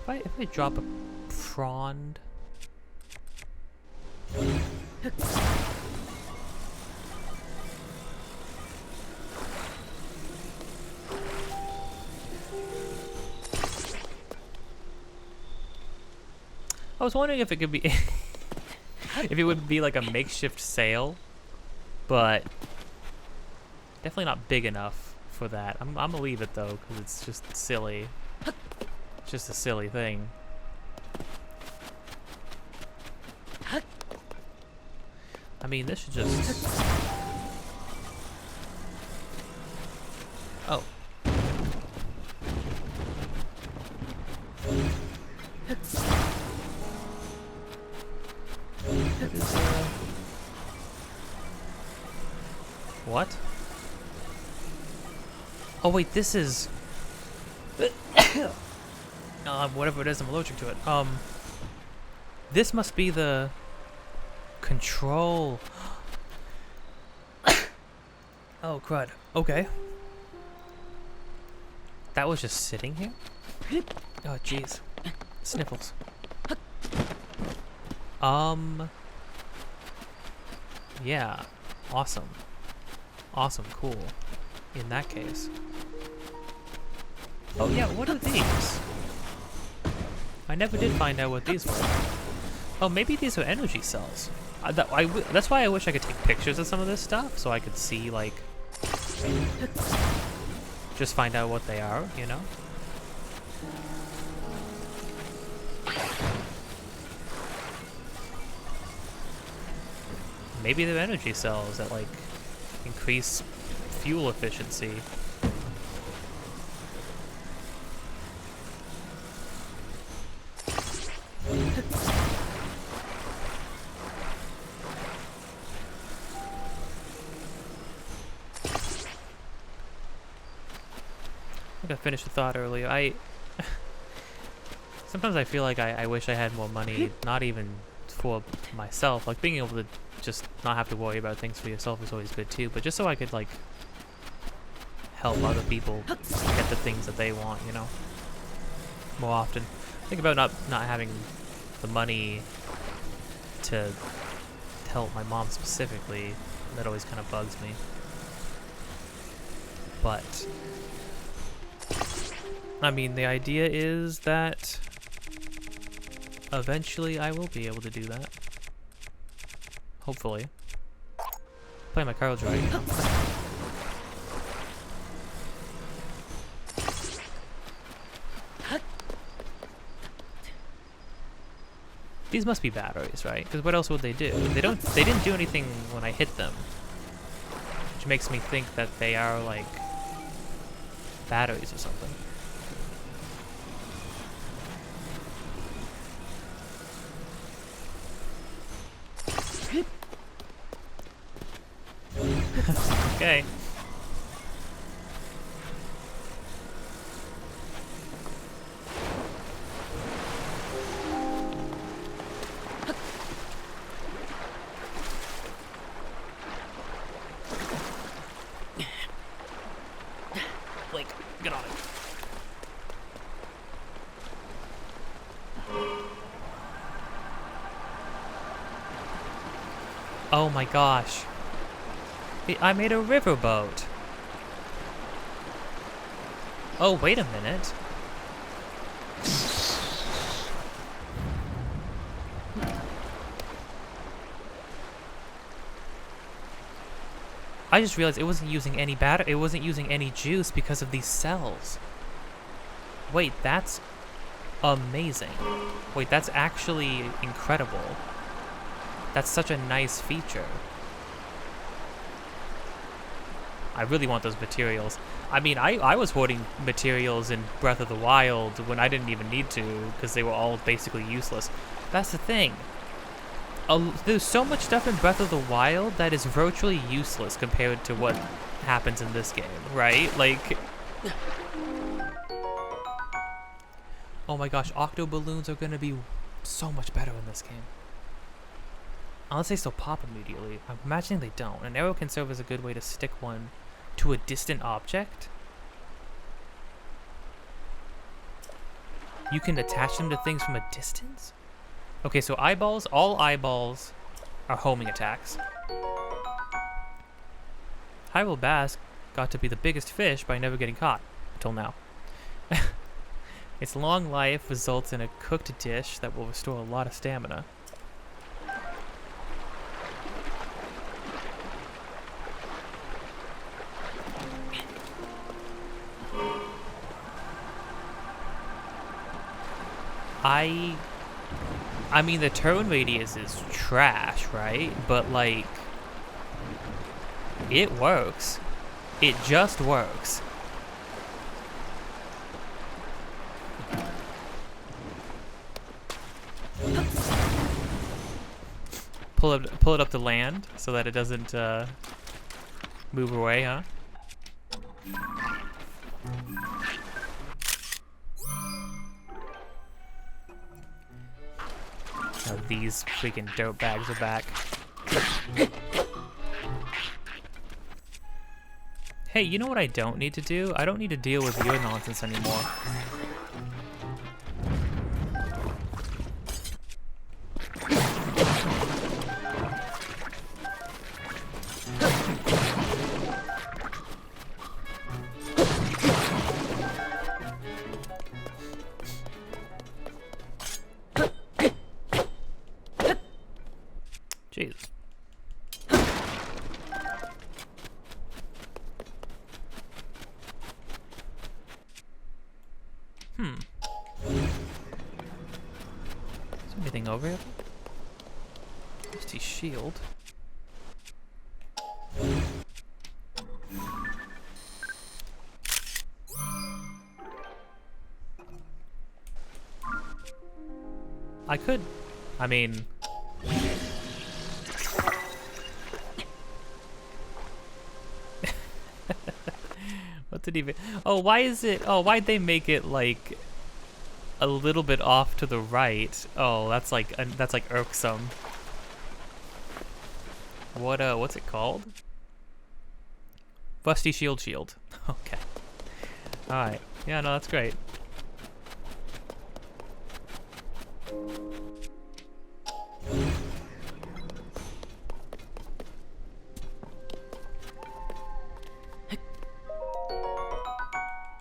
If I drop a frond... I was wondering if it could be... if it would be like a makeshift sail, but definitely not big enough for that. I'm gonna leave it though, because it's just silly. It's just a silly thing. I mean, this should just... Oh. What? Oh wait, this is... whatever it is, I'm allergic to it. This must be the... control... Oh, crud. Okay. That was just sitting here? Oh, jeez. Sniffles. Yeah. Awesome. Awesome, cool. In that case. Oh yeah, what are these? I never did find out what these were. Oh, maybe these are energy cells. That's why I wish I could take pictures of some of this stuff, so I could see, like... just find out what they are, you know? Maybe they're energy cells that, like, increase fuel efficiency. I think I finished the thought earlier. Sometimes I feel like I wish I had more money, not even for myself. Like, being able to just not have to worry about things for yourself is always good too, but just so I could, like, help other people get the things that they want, you know, more often. Think about not having the money to help my mom specifically. That always kind of bugs me. But I mean, the idea is that eventually I will be able to do that. Hopefully. Play my cards right, you know. These must be batteries, right? Because what else would they do? They didn't do anything when I hit them. Which makes me think that they are, like, batteries or something. Okay. Blake, get on it. Oh my gosh. I made a riverboat. Oh, wait a minute. I just realized it wasn't using any it wasn't using any juice because of these cells. Wait, that's amazing. Wait, that's actually incredible. That's such a nice feature. I really want those materials. I mean, I was hoarding materials in Breath of the Wild when I didn't even need to, because they were all basically useless. That's the thing. There's so much stuff in Breath of the Wild that is virtually useless compared to what happens in this game, right? Like... Oh my gosh, octo balloons are gonna be so much better in this game. Unless they still pop immediately. I'm imagining they don't. An arrow can serve as a good way to stick one to a distant object. You can attach them to things from a distance? Okay, so eyeballs, all eyeballs are homing attacks. Hyrule Bass got to be the biggest fish by never getting caught, until now. Its long life results in a cooked dish that will restore a lot of stamina. I mean, the turn radius is trash, right? But, like, it works. It just works. Pull it up to land so that it doesn't move away, huh? Oh, these freaking dope bags are back. Hey, you know what I don't need to do? I don't need to deal with your nonsense anymore. Jesus. Is there anything over here? Rusty shield. I could, I mean... What did even... Oh, why is it... Oh, why'd they make it, like, a little bit off to the right? Oh, that's like irksome. What's it called? Rusty shield. Okay. Alright. Yeah, no, that's great.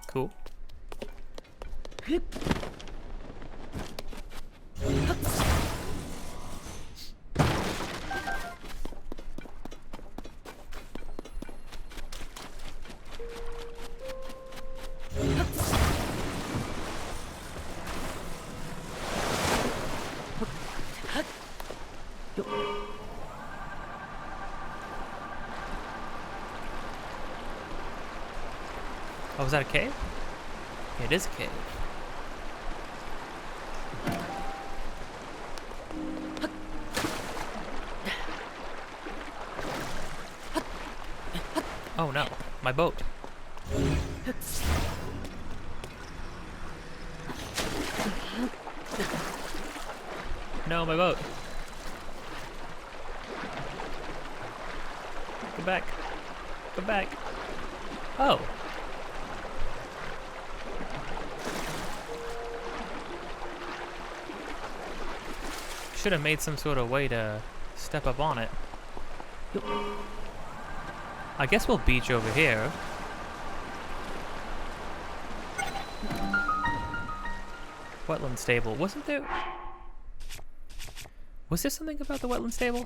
Cool. Oh, was that a cave? Yeah, it is a cave. Oh no, my boat. No, my boat. Go back. Go back. Oh. Should have made some sort of way to step up on it. I guess we'll beach over here. Wetland stable. Wasn't there... Was there something about the wetland stable?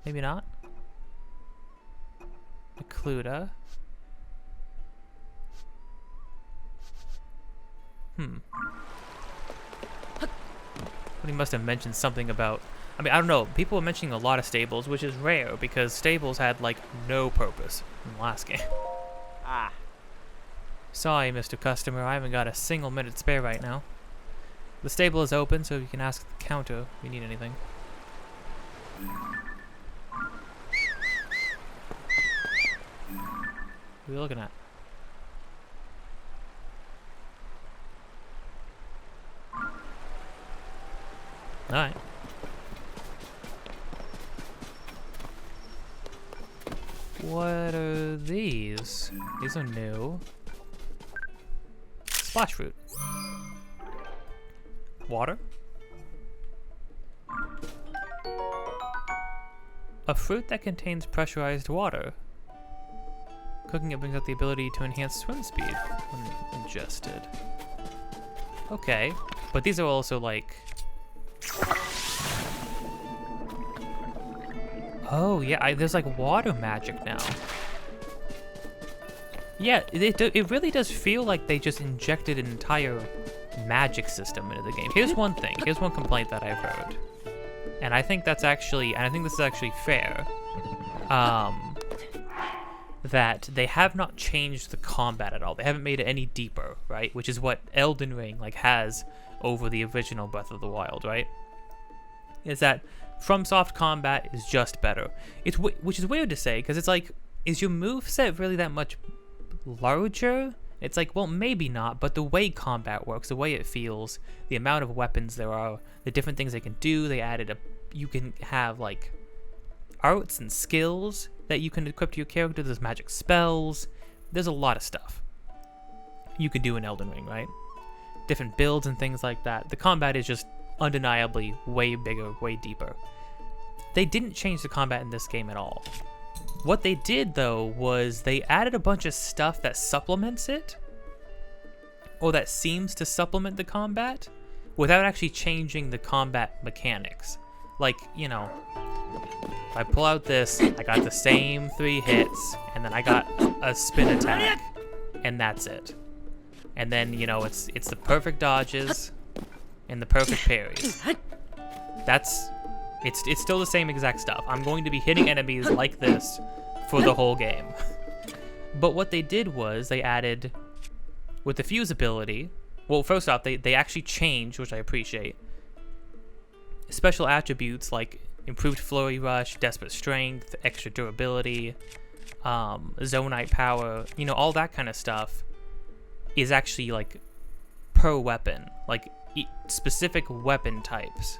Maybe not. Occluda. He must have mentioned something about... I mean, I don't know. People were mentioning a lot of stables, which is rare, because stables had, like, no purpose in the last game. Ah. Sorry, Mr. Customer. I haven't got a single minute spare right now. The stable is open, so you can ask the counter if you need anything. What are you looking at? Alright. What are these? These are new. Splash fruit. Water? A fruit that contains pressurized water. Cooking it brings out the ability to enhance swim speed when ingested. Okay, but these are also like... Oh yeah, there's like water magic now. Yeah, it really does feel like they just injected an entire magic system into the game. Here's one thing, here's one complaint that I've heard. And I think that's actually, and I think this is actually fair. That they have not changed the combat at all. They haven't made it any deeper, right? Which is what Elden Ring like has over the original Breath of the Wild, right? Is that FromSoft combat is just better. Which is weird to say, because it's like, is your moveset really that much larger? It's like, well, maybe not, but the way combat works, the way it feels, the amount of weapons there are, the different things they can do, they added you can have like arts and skills that you can equip to your character. There's magic spells. There's a lot of stuff you can do in Elden Ring, right? Different builds and things like that. The combat is just undeniably way bigger, way deeper. They didn't change the combat in this game at all. What they did, though, was they added a bunch of stuff that supplements it, or that seems to supplement the combat, without actually changing the combat mechanics. Like, you know, if I pull out this, I got the same 3 hits, and then I got a spin attack, and that's it. And then, you know, it's the perfect dodges and the perfect parries. It's still the same exact stuff. I'm going to be hitting enemies like this for the whole game. But what they did was they added, with the fuse ability, well, first off, they actually changed, which I appreciate, special attributes like improved flurry rush, desperate strength, extra durability, zonite power, you know, all that kind of stuff is actually like per weapon, like specific weapon types.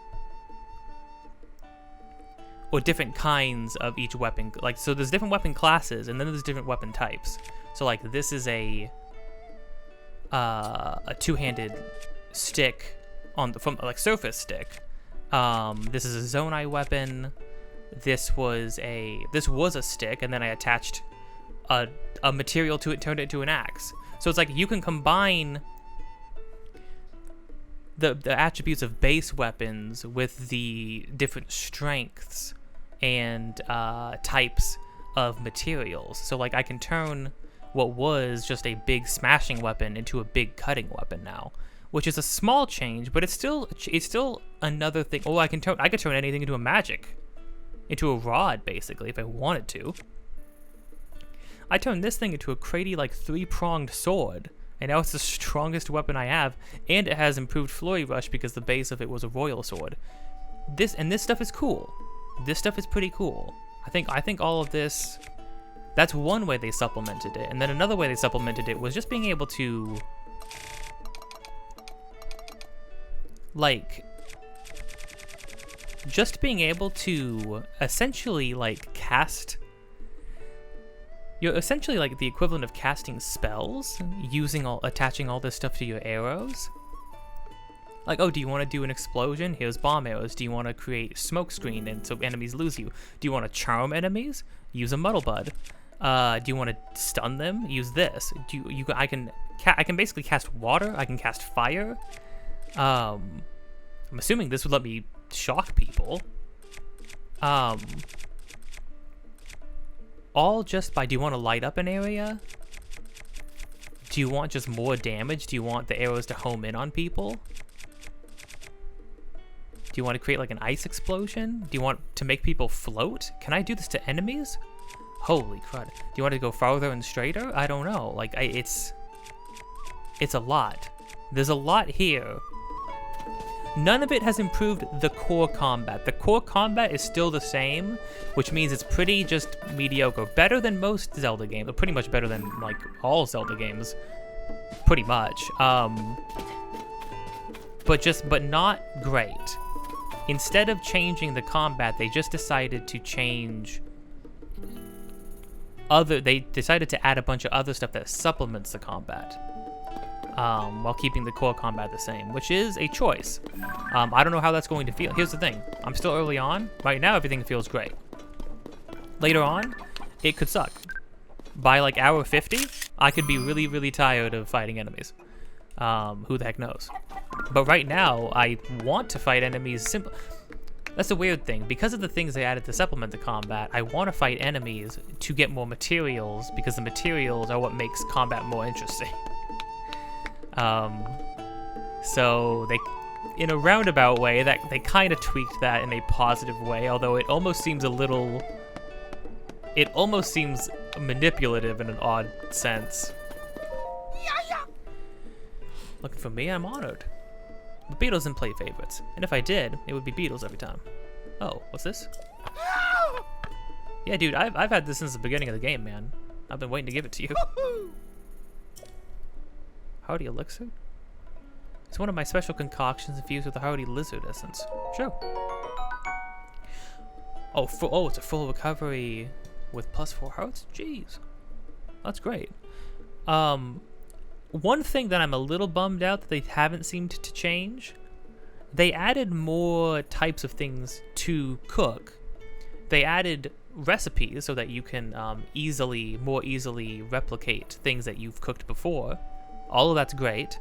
Or different kinds of each weapon. Like, so there's different weapon classes, and then there's different weapon types. So like this is a two-handed stick from like surface stick. This is a zonai weapon. This was a stick, and then I attached a material to it, turned it into an axe. So it's like you can combine the attributes of base weapons with the different strengths and types of materials. So like I can turn what was just a big smashing weapon into a big cutting weapon now, which is a small change, but it's still another thing. Oh, I could turn anything into into a rod basically if I wanted to. I turned this thing into a crazy like 3-pronged sword. And now it's the strongest weapon I have, and it has improved flurry rush because the base of it was a royal sword. This stuff is cool. This stuff is pretty cool. I think all of this, that's one way they supplemented it. And then another way they supplemented it was just being able to essentially like cast. You're essentially like the equivalent of casting spells, attaching all this stuff to your arrows. Like, oh, do you want to do an explosion? Here's bomb arrows. Do you want to create smoke screen and so enemies lose you? Do you want to charm enemies? Use a muddle bud. Do you want to stun them? Use this. I can basically cast water. I can cast fire. I'm assuming this would let me shock people. All just by, do you want to light up an area? Do you want just more damage? Do you want the arrows to home in on people? Do you want to create like an ice explosion? Do you want to make people float? Can I do this to enemies? Holy crud. Do you want to go farther and straighter? I don't know. Like, it's a lot. There's a lot here. None of it has improved the core combat. The core combat is still the same, which means it's pretty just mediocre. Better than most Zelda games, or pretty much better than like all Zelda games. Pretty much. But not great. Instead of changing the combat, they just decided to change they decided to add a bunch of other stuff that supplements the combat, while keeping the core combat the same, which is a choice. I don't know how that's going to feel. Here's the thing. I'm still early on. Right now, everything feels great. Later on, it could suck. By like hour 50, I could be really, really tired of fighting enemies. Who the heck knows? But right now, I want to fight enemies simple. That's a weird thing. Because of the things they added to supplement the combat, I want to fight enemies to get more materials, because the materials are what makes combat more interesting. So they, in a roundabout way, that they kind of tweaked that in a positive way, although it almost seems manipulative in an odd sense. Looking for me? I'm honored. But Beatles didn't play favorites, and if I did, it would be Beatles every time. Oh, what's this? Yeah, dude, I've had this since the beginning of the game, man. I've been waiting to give it to you. Hardy Elixir? It's one of my special concoctions infused with the Hardy Lizard Essence. Sure. Oh, it's a full recovery with +4 hearts? Jeez. That's great. One thing that I'm a little bummed out that they haven't seemed to change, they added more types of things to cook. They added recipes so that you can more easily replicate things that you've cooked before. All of that's great.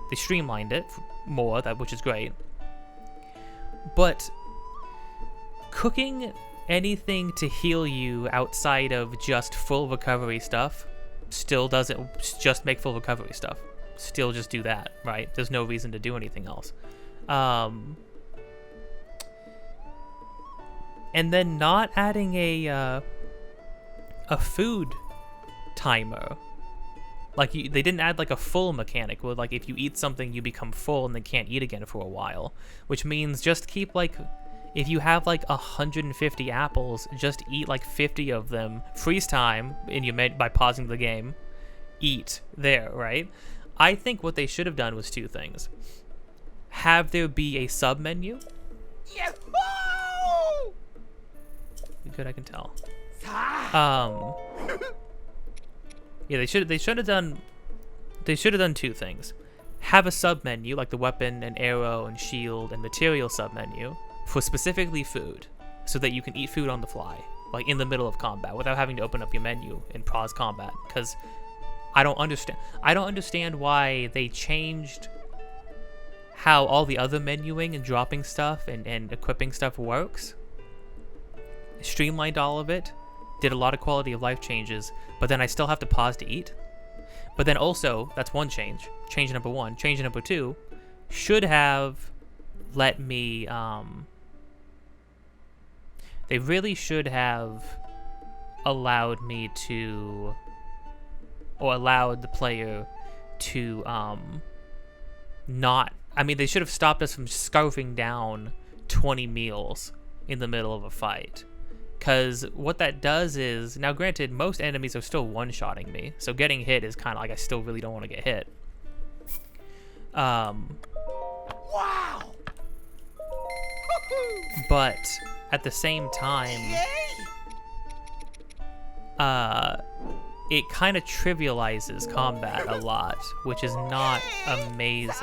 They streamlined it more, which is great. But cooking anything to heal you outside of just full recovery stuff still doesn't just make full recovery stuff. Still just do that, right? There's no reason to do anything else. And then not adding a food timer. Like, they didn't add like a full mechanic where like if you eat something you become full and then can't eat again for a while. Which means just keep like, if you have like 150 apples, just eat like 50 of them. Freeze time by pausing the game. Eat there, right? I think what they should have done was two things. Have there be a sub menu. Good, I can tell. Yeah, they should have done two things. Have a sub menu like the weapon and arrow and shield and material sub menu for specifically food, so that you can eat food on the fly, like in the middle of combat, without having to open up your menu and pause combat. Because I don't understand why they changed how all the other menuing and dropping stuff and equipping stuff works. Streamlined all of it, did a lot of quality of life changes, but then I still have to pause to eat. But then also, that's one change. Change number one. Change number two should have let me, they really should have allowed me to, or allowed the player to, they should have stopped us from scarfing down 20 meals in the middle of a fight. Because what that does is, now granted, most enemies are still one-shotting me, so getting hit is kind of like I still really don't want to get hit. Wow! But at the same time, it kind of trivializes combat a lot, which is not amazing.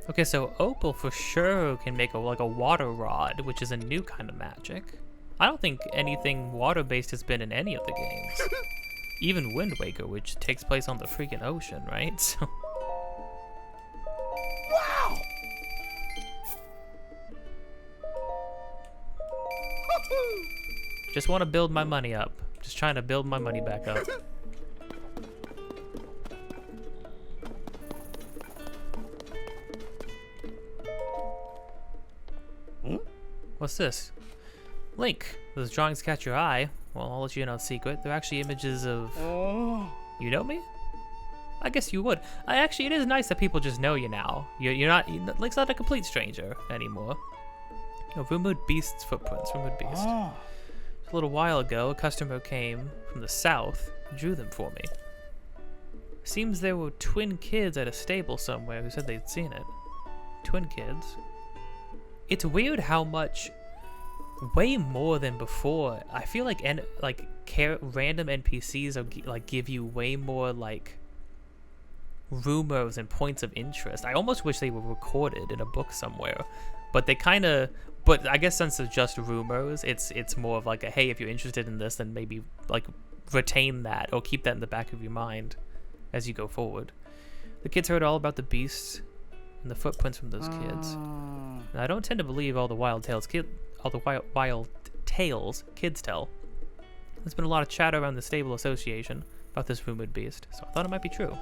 Okay, so Opal for sure can make like a water rod, which is a new kind of magic. I don't think anything water-based has been in any of the games. Even Wind Waker, which takes place on the freaking ocean, right? So. Wow! Just want to build my money up. Just trying to build my money back up. What's this? Link, those drawings catch your eye. Well, I'll let you in on secret. They're actually images of... You know me? I guess you would. It is nice that people just know you now. Link's not a complete stranger anymore. Oh, rumored beast's footprints. Rumored beast. A little while ago, a customer came from the south, drew them for me. Seems there were twin kids at a stable somewhere who said they'd seen it. Twin kids. It's weird how much, way more than before. I feel like random NPCs are give you way more like rumors and points of interest. I almost wish they were recorded in a book somewhere, but they kind of. But I guess since it's just rumors, it's more of like a hey, if you're interested in this, then maybe like retain that or keep that in the back of your mind as you go forward. The kids heard all about the beasts and the footprints from those kids. Now, I don't tend to believe all the wild tales kids tell. There's been a lot of chatter around the stable association about this rumored beast, so I thought it might be true.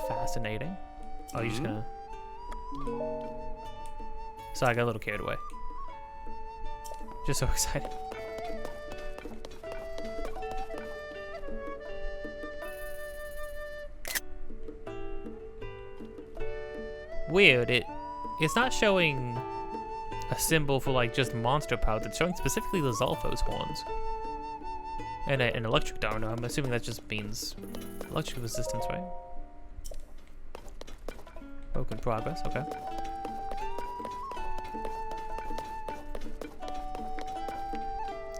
Fascinating. Oh, you're just gonna... Sorry, I got a little carried away. Just so excited. Weird, it's not showing a symbol for like just monster powers, it's showing specifically the Zolfo's horns. And an electric domino, I'm assuming that just means electric resistance, right? Work in progress, okay.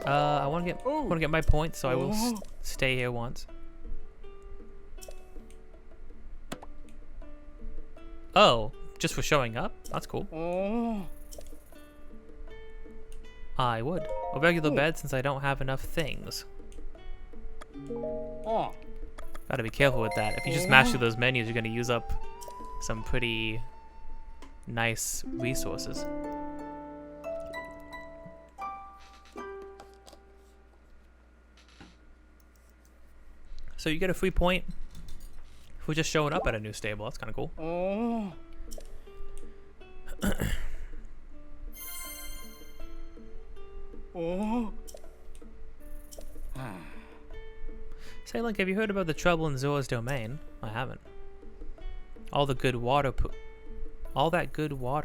I want to get my point, so I will stay here once. Oh, just for showing up? That's cool. I would. A regular bed since I don't have enough things. Gotta be careful with that. If you just mash through those menus, you're gonna use up some pretty nice resources. So you get a free point for just showing up at a new stable. That's kind of cool. Say, Link, have you heard about the trouble in Zora's domain? I haven't. All that good water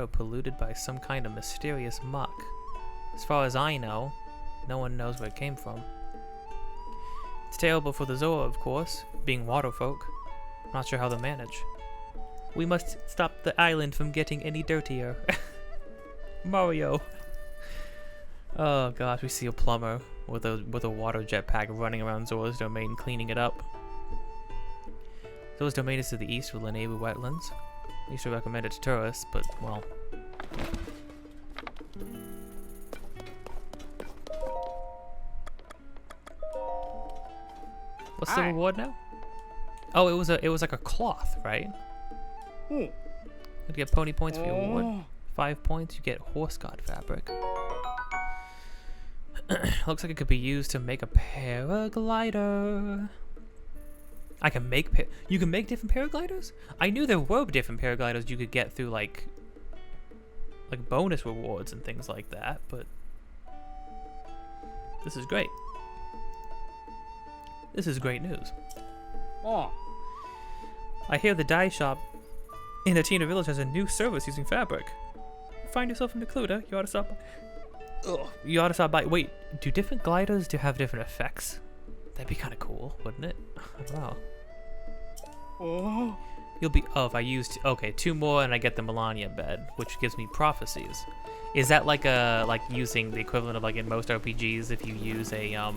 polluted by some kind of mysterious muck. As far as I know, no one knows where it came from. It's terrible for the Zora, of course, being water folk. Not sure how they'll manage. We must stop the island from getting any dirtier. Mario. Oh gosh, we see a plumber with a water jetpack running around Zora's domain, cleaning it up. Zora's domain is to the east with Lanayru wetlands. I used to recommend it to tourists, but well. What's the reward now? Oh, it was like a cloth, right? You get pony points for your reward. 5 points, you get horse guard fabric. Looks like it could be used to make a paraglider. I can make you can make different paragliders? I knew there were different paragliders you could get through like bonus rewards and things like that, but this is great. This is great news. I hear the dye shop in Atina Village has a new service using fabric. Find yourself in Decluda, you ought to stop by. You ought to stop by. Wait, do different gliders have different effects? That'd be kind of cool, wouldn't it? I don't know. You'll be... Oh, if I used... Okay, 2 more and I get the Melania bed, which gives me prophecies. Is that like using the equivalent of like in most RPGs if you use a...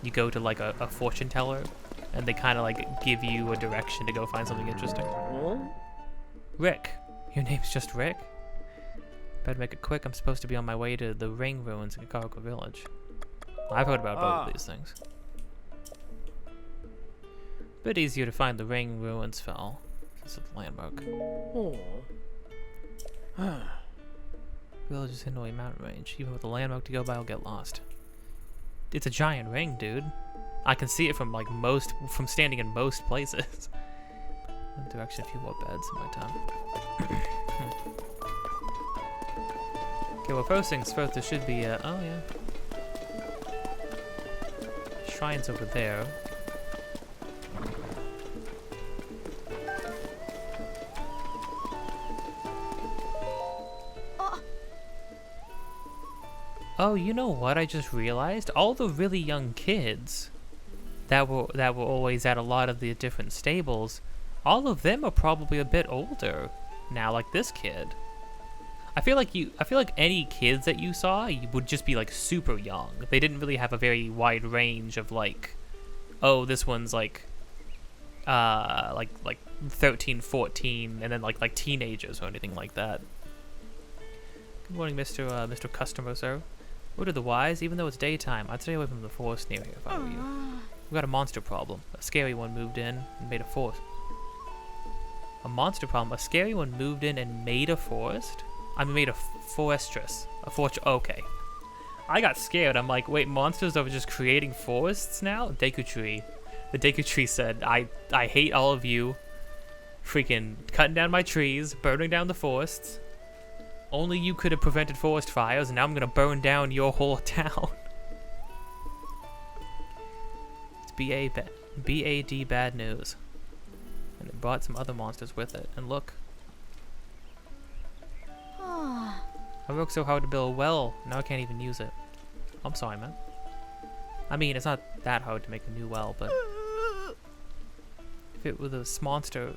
You go to like a fortune teller and they kind of like give you a direction to go find something interesting. Rick. Your name's just Rick? Better make it quick. I'm supposed to be on my way to the ring ruins in Kakariko Village. I've heard about both of these things. Bit easier to find the ring ruins fell. This is the landmark. Village is hidden away mountain range. Even with a landmark to go by, I'll get lost. It's a giant ring, dude. I can see it from like from standing in most places. Direction, a few more beds in my time. Okay, well, first things first, there should be a... Oh, yeah. Shrine's over there. Oh, you know what I just realized? All the really young kids that were always at a lot of the different stables, all of them are probably a bit older now, like this kid. I feel like any kids that you saw would just be like super young. They didn't really have a very wide range of like, oh, this one's like 13, 14, and then like teenagers or anything like that. Good morning, Mr. Customer, sir. What are the wise? Even though it's daytime, I'd stay away from the forest near here if I were you. We've got a monster problem. A scary one moved in and made a forest. A monster problem? A scary one moved in and made a forest? I mean, made a forestress. A fortress. Okay. I got scared. I'm like, wait, monsters are just creating forests now? Deku Tree. The Deku Tree said, I hate all of you. Freaking cutting down my trees, burning down the forests. Only you could have prevented forest fires, and now I'm gonna burn down your whole town. It's B-A-D bad news. And it brought some other monsters with it. And look. I worked so hard to build a well, now I can't even use it. I'm sorry, man. I mean, it's not that hard to make a new well, but... if it was a monster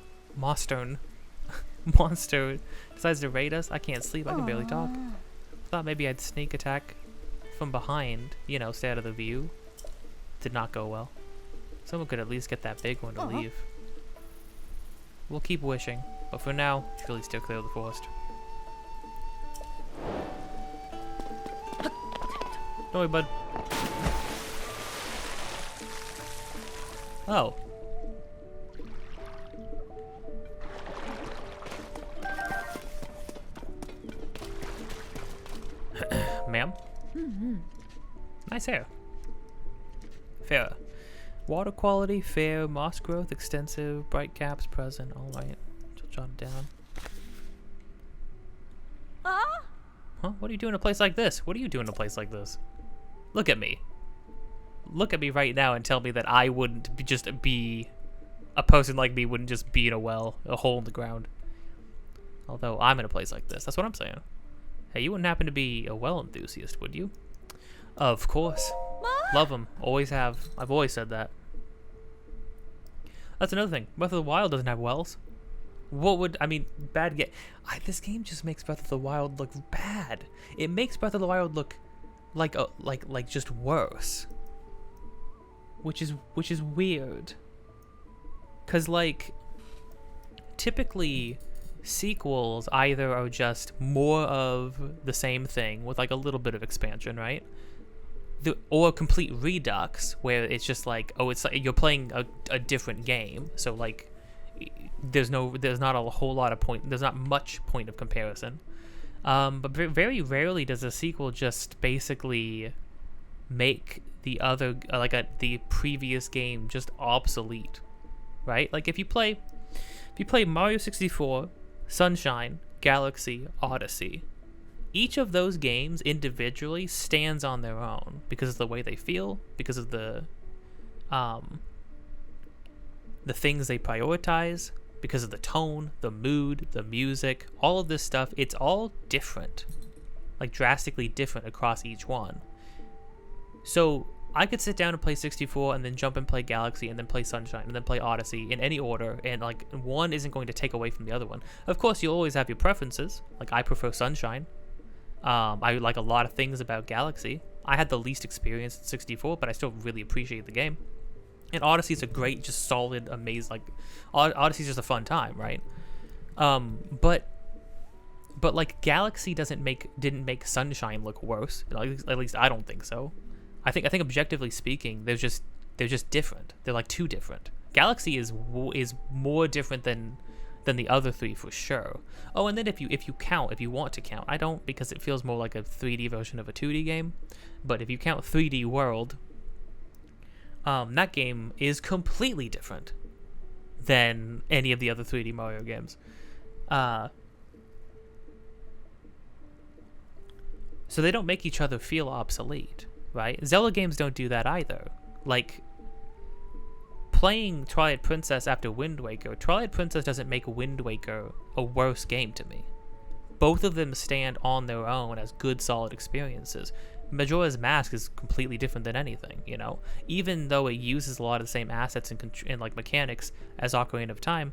decides to raid us, I can't sleep, I can barely talk. Thought maybe I'd sneak attack from behind, you know, stay out of the view. Did not go well. Someone could at least get that big one to leave. We'll keep wishing, but for now, should really steer clear of the forest. Don't worry, bud. Oh. Ma'am? Nice hair. Fair. Water quality, fair, moss growth, extensive, bright caps present. Alright. Jot it down. Huh? What are you doing in a place like this? What are you doing in a place like this? Look at me. Look at me right now and tell me that I wouldn't be a person like me wouldn't just be in a well, a hole in the ground. Although I'm in a place like this. That's what I'm saying. Hey, you wouldn't happen to be a well enthusiast, would you? Of course. Love them. Always have. I've always said that. That's another thing. Breath of the Wild doesn't have wells. What would... I mean, bad get... this game just makes Breath of the Wild look bad. It makes Breath of the Wild look like just worse. Which is weird. 'Cause, like, typically... sequels either are just more of the same thing with like a little bit of expansion, right? Or complete redux where it's just like, oh, it's like you're playing a different game, so like there's not a whole lot of point, there's not much point of comparison. But very rarely does a sequel just basically make the other the previous game just obsolete, right? Like if you play Mario 64, Sunshine, Galaxy, Odyssey, each of those games individually stands on their own because of the way they feel, because of the things they prioritize, because of the tone, the mood, the music, all of this stuff. It's all different, like drastically different across each one. So I could sit down and play 64 and then jump and play Galaxy and then play Sunshine and then play Odyssey in any order, and like one isn't going to take away from the other one. Of course, you'll always have your preferences. Like I prefer Sunshine. I like a lot of things about Galaxy. I had the least experience at 64, but I still really appreciate the game. And Odyssey's a great, just solid, amazing, like, Odyssey's just a fun time, right? But like Galaxy didn't make Sunshine look worse. At least I don't think so. I think objectively speaking, they're just different. They're like too different. Galaxy is more different than the other three for sure. Oh, and then if you want to count, I don't, because it feels more like a 3D version of a 2D game. But if you count 3D World, that game is completely different than any of the other 3D Mario games. So they don't make each other feel obsolete, right? Zelda games don't do that either. Like, playing Twilight Princess after Wind Waker, Twilight Princess doesn't make Wind Waker a worse game to me. Both of them stand on their own as good, solid experiences. Majora's Mask is completely different than anything, you know? Even though it uses a lot of the same assets and like mechanics as Ocarina of Time,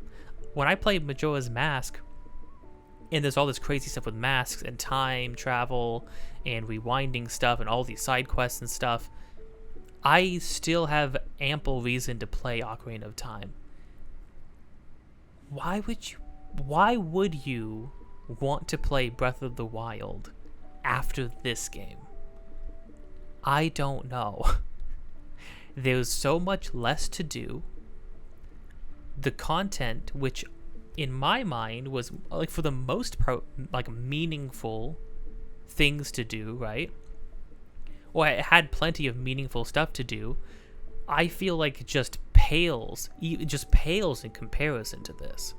when I played Majora's Mask, and there's all this crazy stuff with masks and time travel and rewinding stuff and all these side quests and stuff, I still have ample reason to play Ocarina of Time. Why would you want to play Breath of the Wild after this game? I don't know. There's so much less to do. The content, which in my mind was like for the most part like meaningful things to do, right? Or it had plenty of meaningful stuff to do. I feel like it just pales in comparison to this,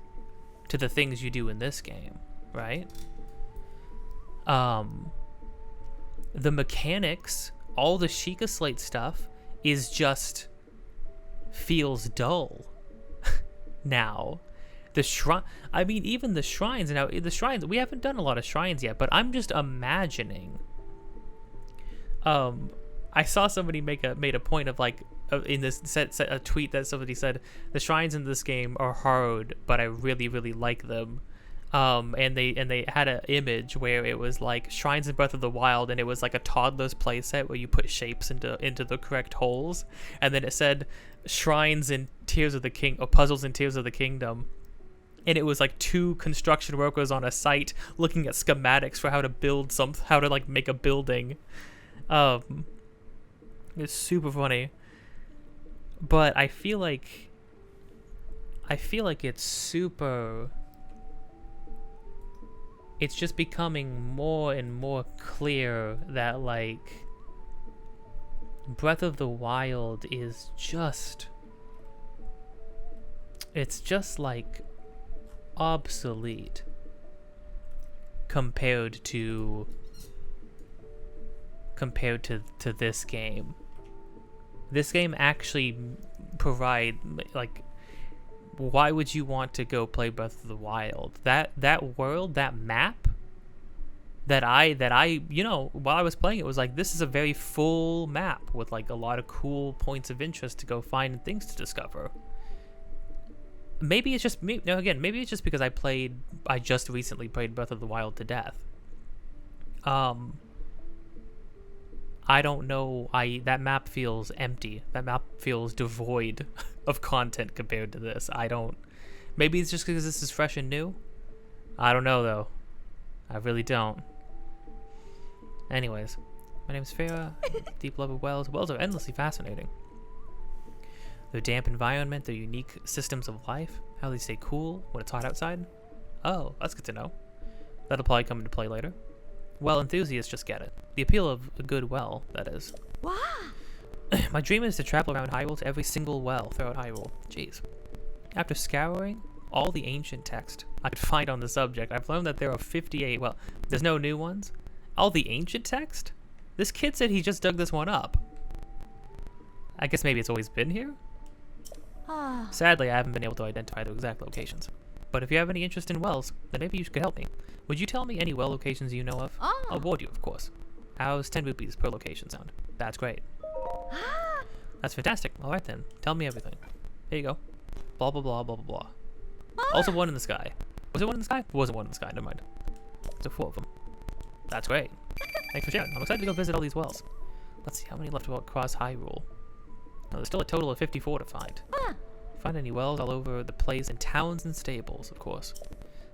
to the things you do in this game, right? The mechanics, all the Sheikah Slate stuff is just feels dull now. The shrine, I mean, even the shrines, now the shrines, we haven't done a lot of shrines yet, but I'm just imagining. I saw somebody made a point of like, in this a tweet that somebody said, the shrines in this game are hard, but I really, really like them. And they had an image where it was like shrines in Breath of the Wild, and it was like a toddler's playset where you put shapes into the correct holes, and then it said shrines in Tears of the King, or puzzles in Tears of the Kingdom. And it was like two construction workers on a site looking at schematics for how to like make a building. It's super funny. But I feel like it's just becoming more and more clear that like Breath of the Wild is just like obsolete compared to this game. This game actually provide like, why would you want to go play Breath of the Wild? That world, that map that I you know, while I was playing it was like, this is a very full map with like a lot of cool points of interest to go find and things to discover. Maybe it's just me. No, again, maybe it's just because I just recently played Breath of the Wild to death. I don't know. That map feels empty. That map feels devoid of content compared to this. Maybe it's just because this is fresh and new. I don't know though. I really don't. Anyways, my name is Farah. Deep love of wells. Wells are endlessly fascinating. Their damp environment, their unique systems of life, how they stay cool when it's hot outside. Oh, that's good to know. That'll probably come into play later. Well enthusiasts just get it. The appeal of a good well, that is. Wow. My dream is to travel around Hyrule to every single well throughout Hyrule. Jeez. After scouring all the ancient text I could find on the subject, I've learned that there are 58, well, there's no new ones. All the ancient text? This kid said he just dug this one up. I guess maybe it's always been here? Sadly, I haven't been able to identify the exact locations. But if you have any interest in wells, then maybe you could help me. Would you tell me any well locations you know of? I'll reward you, of course. How's 10 rupees per location sound? That's great. That's fantastic. Alright then, tell me everything. Here you go. Blah blah blah blah blah blah. Also one in the sky. Was it one in the sky? It wasn't one in the sky, never mind. There's 4 of them. That's great. Thanks for sharing. I'm excited to go visit all these wells. Let's see how many left across Hyrule. No, there's still a total of 54 to find. Find any wells all over the place in towns and stables, of course.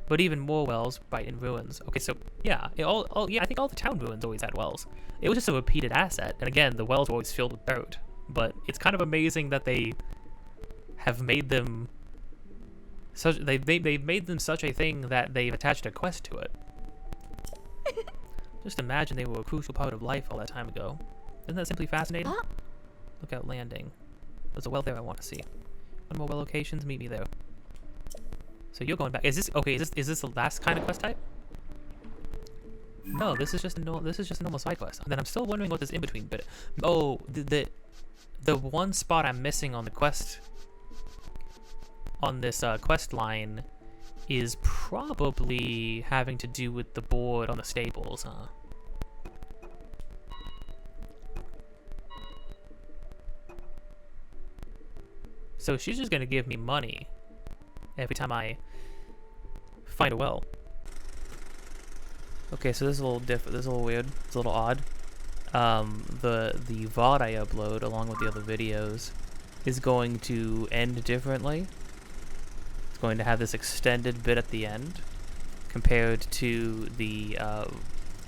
But even more wells right in ruins. Okay, so yeah, I think all the town ruins always had wells. It was just a repeated asset, and again, the wells were always filled with dirt. But it's kind of amazing that they have made them such. They've made them such a thing that they've attached a quest to it. Just imagine they were a crucial part of life all that time ago. Isn't that simply fascinating? Lookout Landing. There's a well there I want to see. One more well locations, meet me there. So you're going back. Is this okay? Is this the last kind of quest type? No, this is just a normal side quest. And then I'm still wondering what this in between bit. Oh, the one spot I'm missing on the quest on this quest line is probably having to do with the board on the stables, huh? So she's just gonna give me money every time I find a well. Okay, so this is a little different. This is a little weird. It's a little odd. The VOD I upload along with the other videos is going to end differently. It's going to have this extended bit at the end compared to the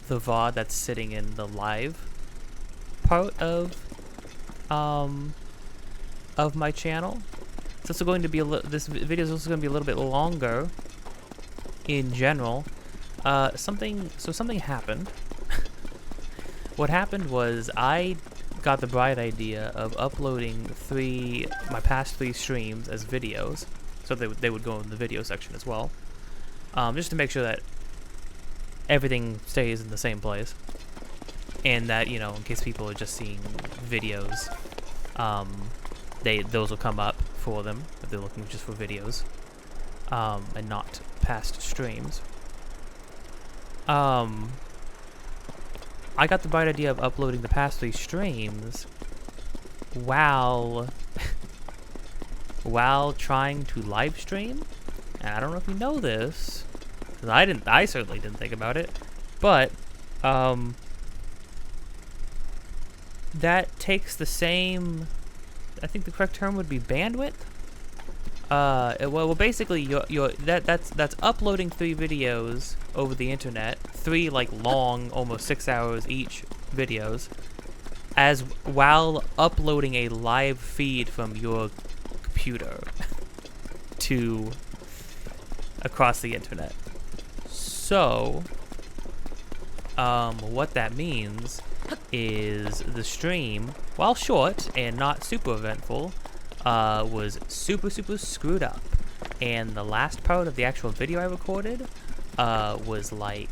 VOD that's sitting in the live part of my channel. So it's going to be this video is also going to be a little bit longer in general. Something happened. What happened was I got the bright idea of uploading my past 3 streams as videos, so they would go in the video section as well, just to make sure that everything stays in the same place, and that, you know, in case people are just seeing videos, those will come up for them if they're looking just for videos, and not past streams. I got the bright idea of uploading the past 3 streams while trying to live stream. And I don't know if you know this, because I certainly didn't think about it, but that takes the same, I think the correct term would be bandwidth. Well, basically, that's uploading 3 videos over the internet, 3 like long, almost 6 hours each videos, while uploading a live feed from your computer to across the internet. So, what that means is the stream, while short and not super eventful, was super screwed up, and the last part of the actual video I recorded was like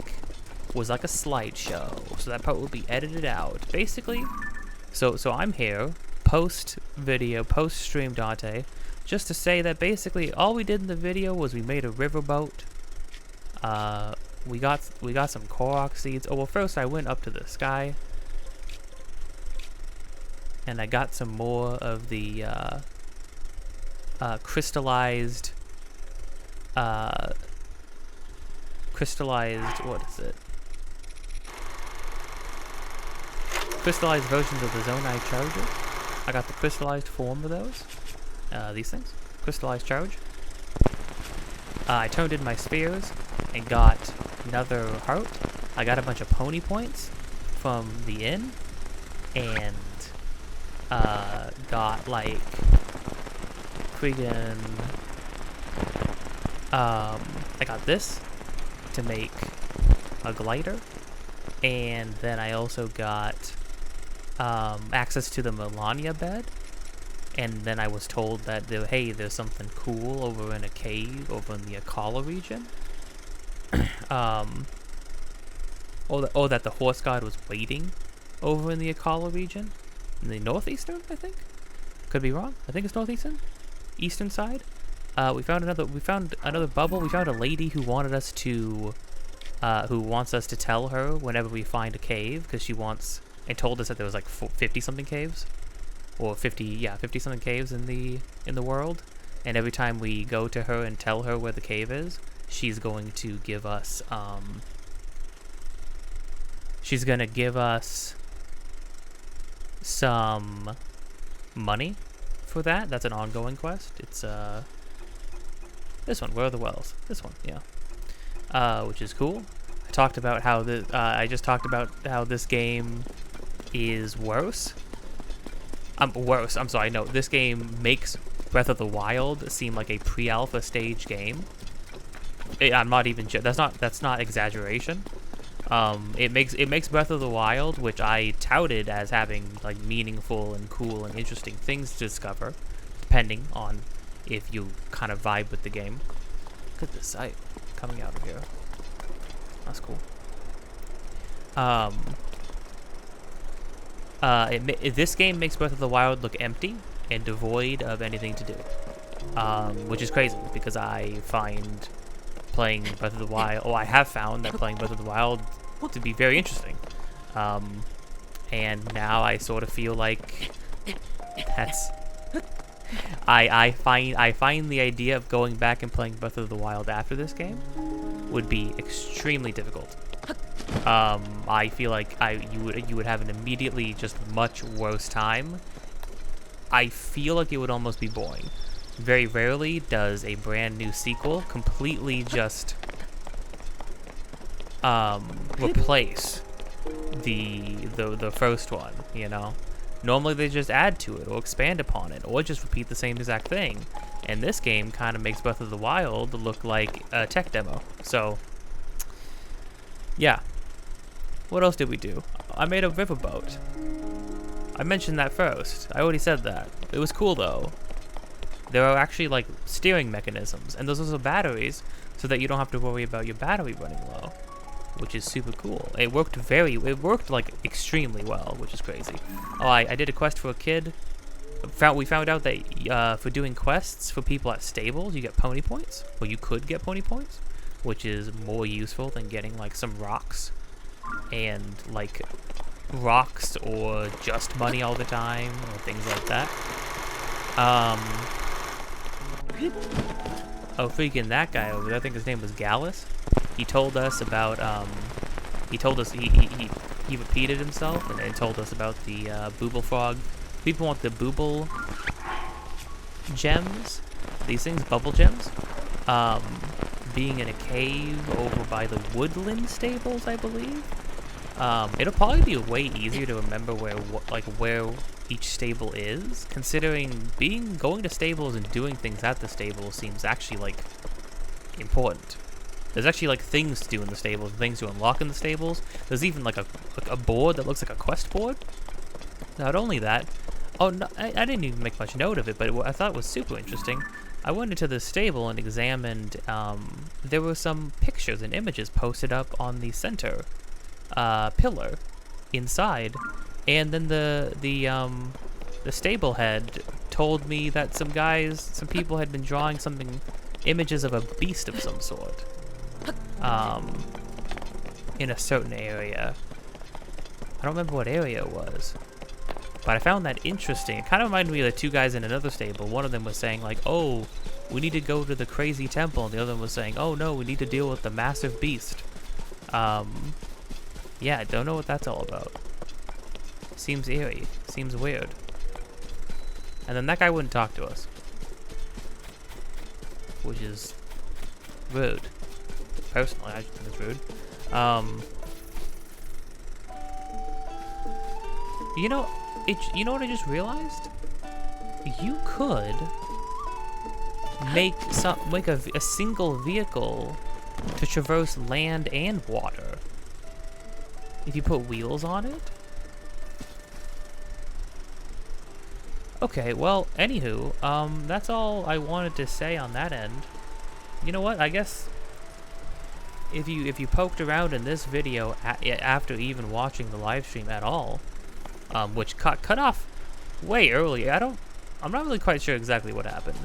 a slideshow, so that part would be edited out basically. So I'm here post stream Dante, just to say that basically all we did in the video was we made a riverboat. We got some Korok seeds. Oh well, first I went up to the sky and I got some more of the crystallized, what is it? Crystallized versions of the Zonai charger. I got the crystallized form of those. These things. Crystallized charge. I turned in my spheres and got another heart. I got a bunch of pony points from the inn, and got like friggin' I got this to make a glider, and then I also got access to the Melania bed, and then I was told that hey, there's something cool over in a cave over in the Akala region. That the horse god was waiting over in the Akala region, in the northeastern, I think. Could be wrong. I think it's northeastern, eastern side. We found another bubble. We found a lady who wanted us to, who wants us to tell her whenever we find a cave, because she wants, and told us that there was like 50 something caves, or 50 something caves in the world, and every time we go to her and tell her where the cave is, she's going to give us some money for that. That's an ongoing quest. It's this one, Where Are the Wells? This one, yeah. Which is cool. I talked about how I just talked about how this game is worse. Worse. I'm sorry. No, this game makes Breath of the Wild seem like a pre-alpha stage game. I'm not even. That's not exaggeration. It makes Breath of the Wild, which I touted as having like meaningful and cool and interesting things to discover, depending on if you kind of vibe with the game. Look at the sight coming out of here. That's cool. This game makes Breath of the Wild look empty and devoid of anything to do, which is crazy because I find playing Breath of the Wild, I have found that playing Breath of the Wild to be very interesting, and now I sort of feel like that's I find the idea of going back and playing Breath of the Wild after this game would be extremely difficult. I feel like you would have an immediately just much worse time. I feel like it would almost be boring. Very rarely does a brand new sequel completely just replace the first one, you know? Normally they just add to it or expand upon it or just repeat the same exact thing. And this game kind of makes Breath of the Wild look like a tech demo. So, yeah. What else did we do? I made a riverboat. I mentioned that first. I already said that. It was cool though. There are actually like steering mechanisms, and those are batteries, so that you don't have to worry about your battery running low, which is super cool. It worked like extremely well, which is crazy. Oh, I did a quest for a kid. We found out that for doing quests for people at stables, you get pony points, or you could get pony points, which is more useful than getting like some rocks, and like rocks or just money all the time, or things like that. Oh, freaking that guy over there, I think his name was Gallus. He told us about, he repeated himself and told us about the Booble Frog. People want the Booble gems, these things, bubble gems, being in a cave over by the Woodland stables, I believe. It'll probably be way easier to remember where each stable is, considering going to stables and doing things at the stable seems actually like important. There's actually like things to do in the stables, things to unlock in the stables. There's even like a board that looks like a quest board. Not only that, oh no, I didn't even make much note of it, but I thought it was super interesting. I went into the stable and examined. There were some pictures and images posted up on the center pillar inside, and then the stable head told me that some people had been drawing images of a beast of some sort, in a certain area. I don't remember what area it was, but I found that interesting. It kind of reminded me of the two guys in another stable. One of them was saying like, "Oh, we need to go to the crazy temple," and the other one was saying, "Oh no, we need to deal with the massive beast." Yeah, I don't know what that's all about. Seems eerie. Seems weird. And then that guy wouldn't talk to us, which is rude. Personally, I think it's rude. You know what I just realized? You could make a single vehicle to traverse land and water if you put wheels on it. Okay, well, anywho, that's all I wanted to say on that end. You know what? I guess if you poked around in this video after even watching the live stream at all, which cut off way early. I'm not really quite sure exactly what happened.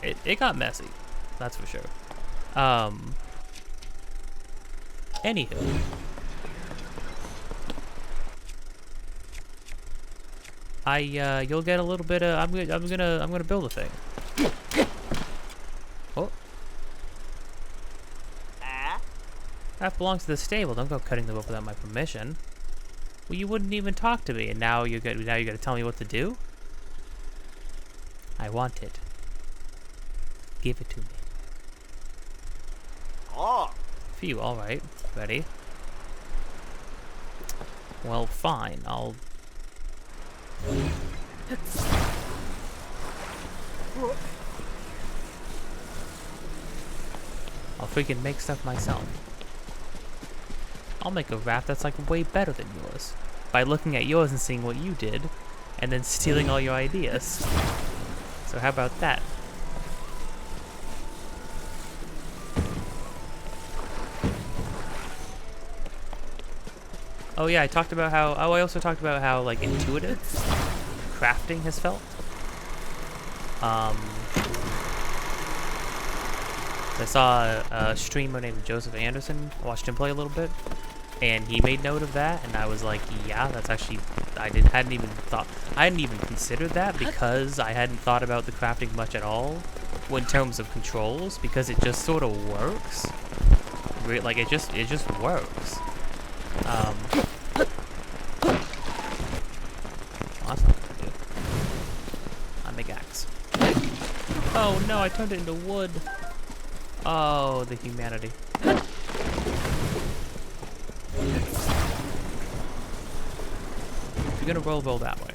It got messy, that's for sure. Anywho, you'll get a little bit of. I'm gonna build a thing. Oh, that belongs to the stable. Don't go cutting them up without my permission. Well, you wouldn't even talk to me, and now you gotta tell me what to do. I want it. Give it to me. Oh. Phew, alright. Ready? Well, fine. I'll freaking make stuff myself. I'll make a raft that's like way better than yours. By looking at yours and seeing what you did, and then stealing all your ideas. So how about that? Oh yeah, I talked about how, I also talked about how like intuitive crafting has felt. I saw a streamer named Joseph Anderson, watched him play a little bit, and he made note of that, and I was like, yeah, that's actually, I hadn't even considered that because I hadn't thought about the crafting much at all in terms of controls, because it just sort of works. Like it just works. Oh, that's not gonna do. I make axe. Oh no, I turned it into wood. Oh, the humanity. You're gonna roll that way.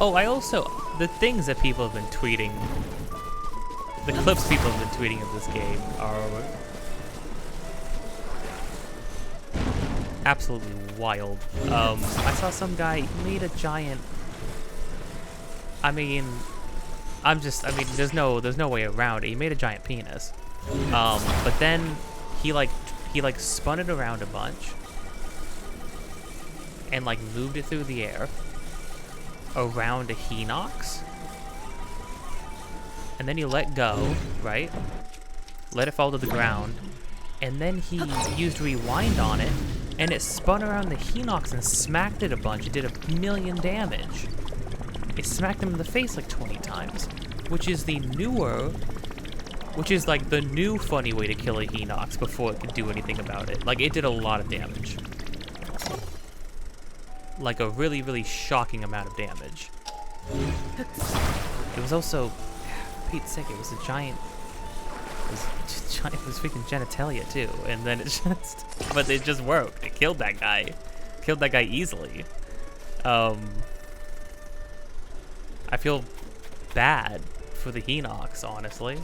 Oh, I also, the things that people have been tweeting, the clips people have been tweeting of this game are absolutely wild. I saw some guy made a giant, there's no way around it. He made a giant penis. But then he spun it around a bunch and like moved it through the air around a Hinox. And then he let go, right? Let it fall to the ground. And then he used rewind on it, and it spun around the Hinox and smacked it a bunch. It did 1,000,000 damage. It smacked him in the face like 20 times, which is like the new funny way to kill a Hinox before it could do anything about it. Like, it did a lot of damage. Like a really, really shocking amount of damage. It was also, for Pete's sake, it was freaking genitalia too, and then but it just worked. It killed that guy. Killed that guy easily. I feel bad for the Hinox, honestly.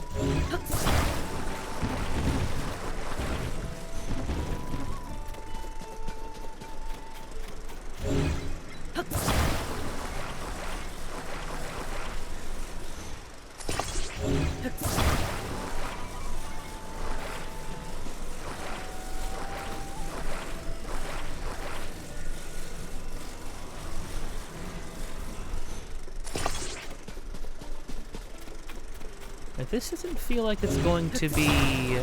This doesn't feel like it's going to be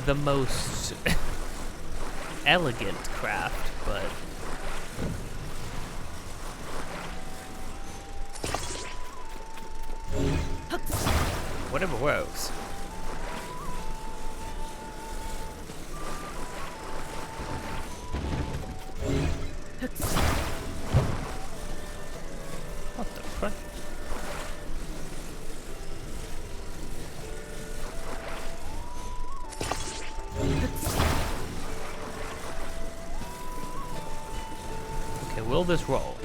the most elegant craft, but whatever works. What the fuck? Will this roll?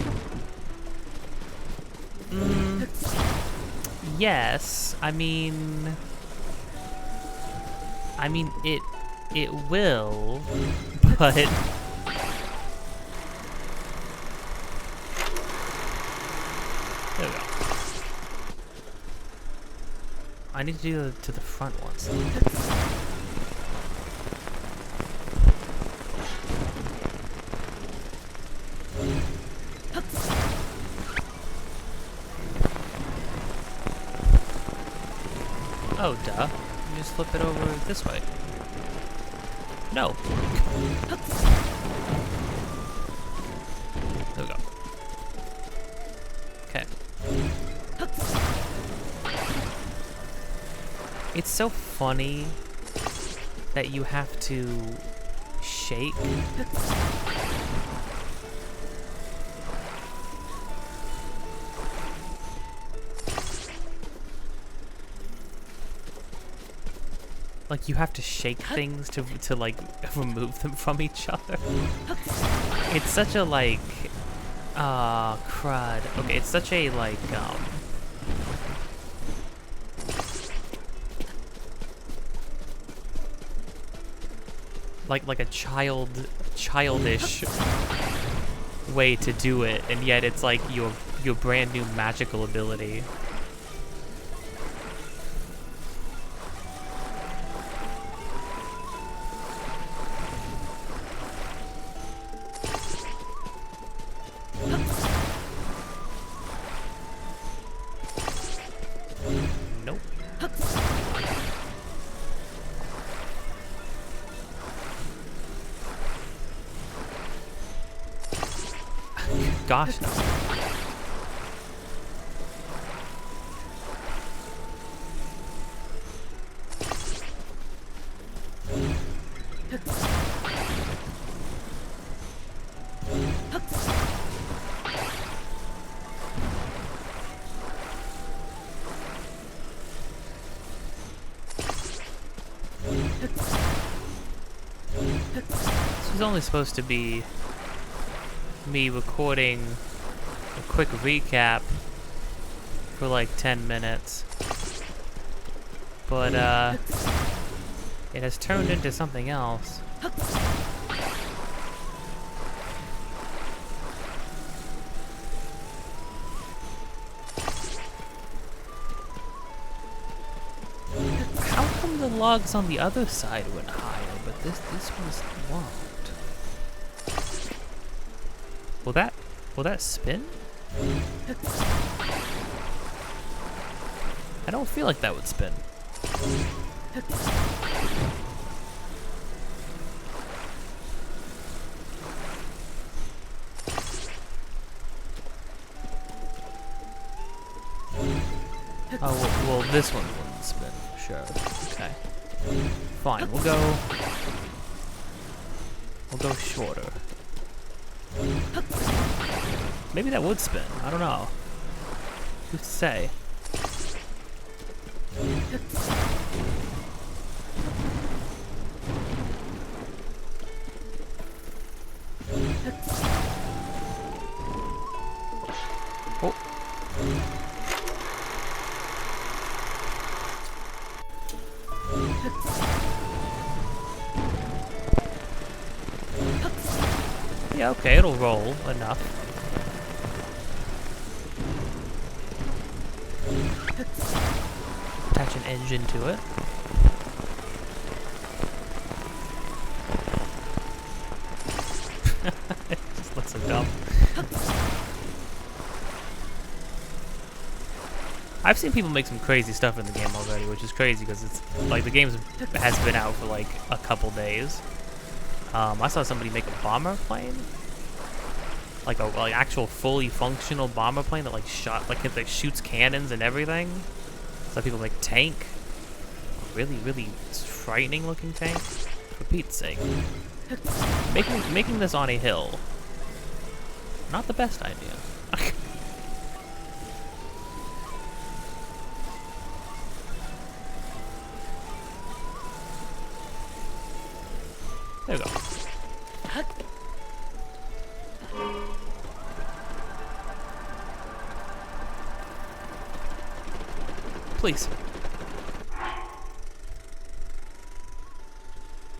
Yes. I mean it will, but there we go. I need to do it to the front once. Oh, duh. You just flip it over this way. No. There we go. Okay. It's so funny that you have to shake. Like you have to shake things to like remove them from each other. It's such a like crud. Okay, it's such a like like a childish way to do it, and yet it's like your brand new magical ability. Nope. Gosh, no. This was only supposed to be me recording a quick recap for like 10 minutes, but it has turned into something else. How come the logs on the other side went higher, but this one's won't? Will that spin? I don't feel like that would spin. Oh, well, this one wouldn't spin, sure. Okay. Fine, we'll go shorter. Maybe that would spin. I don't know. Who's to say? Oh. Yeah, okay, it'll roll enough. Attach an engine to it. It just looks so dumb. I've seen people make some crazy stuff in the game already, which is crazy because it's like the game has been out for like a couple days. I saw somebody make a bomber plane, like actual fully functional bomber plane that like shoots cannons and everything. Some people make tank, really frightening looking tank. For Pete's sake, making this on a hill, not the best idea. There we go. Please.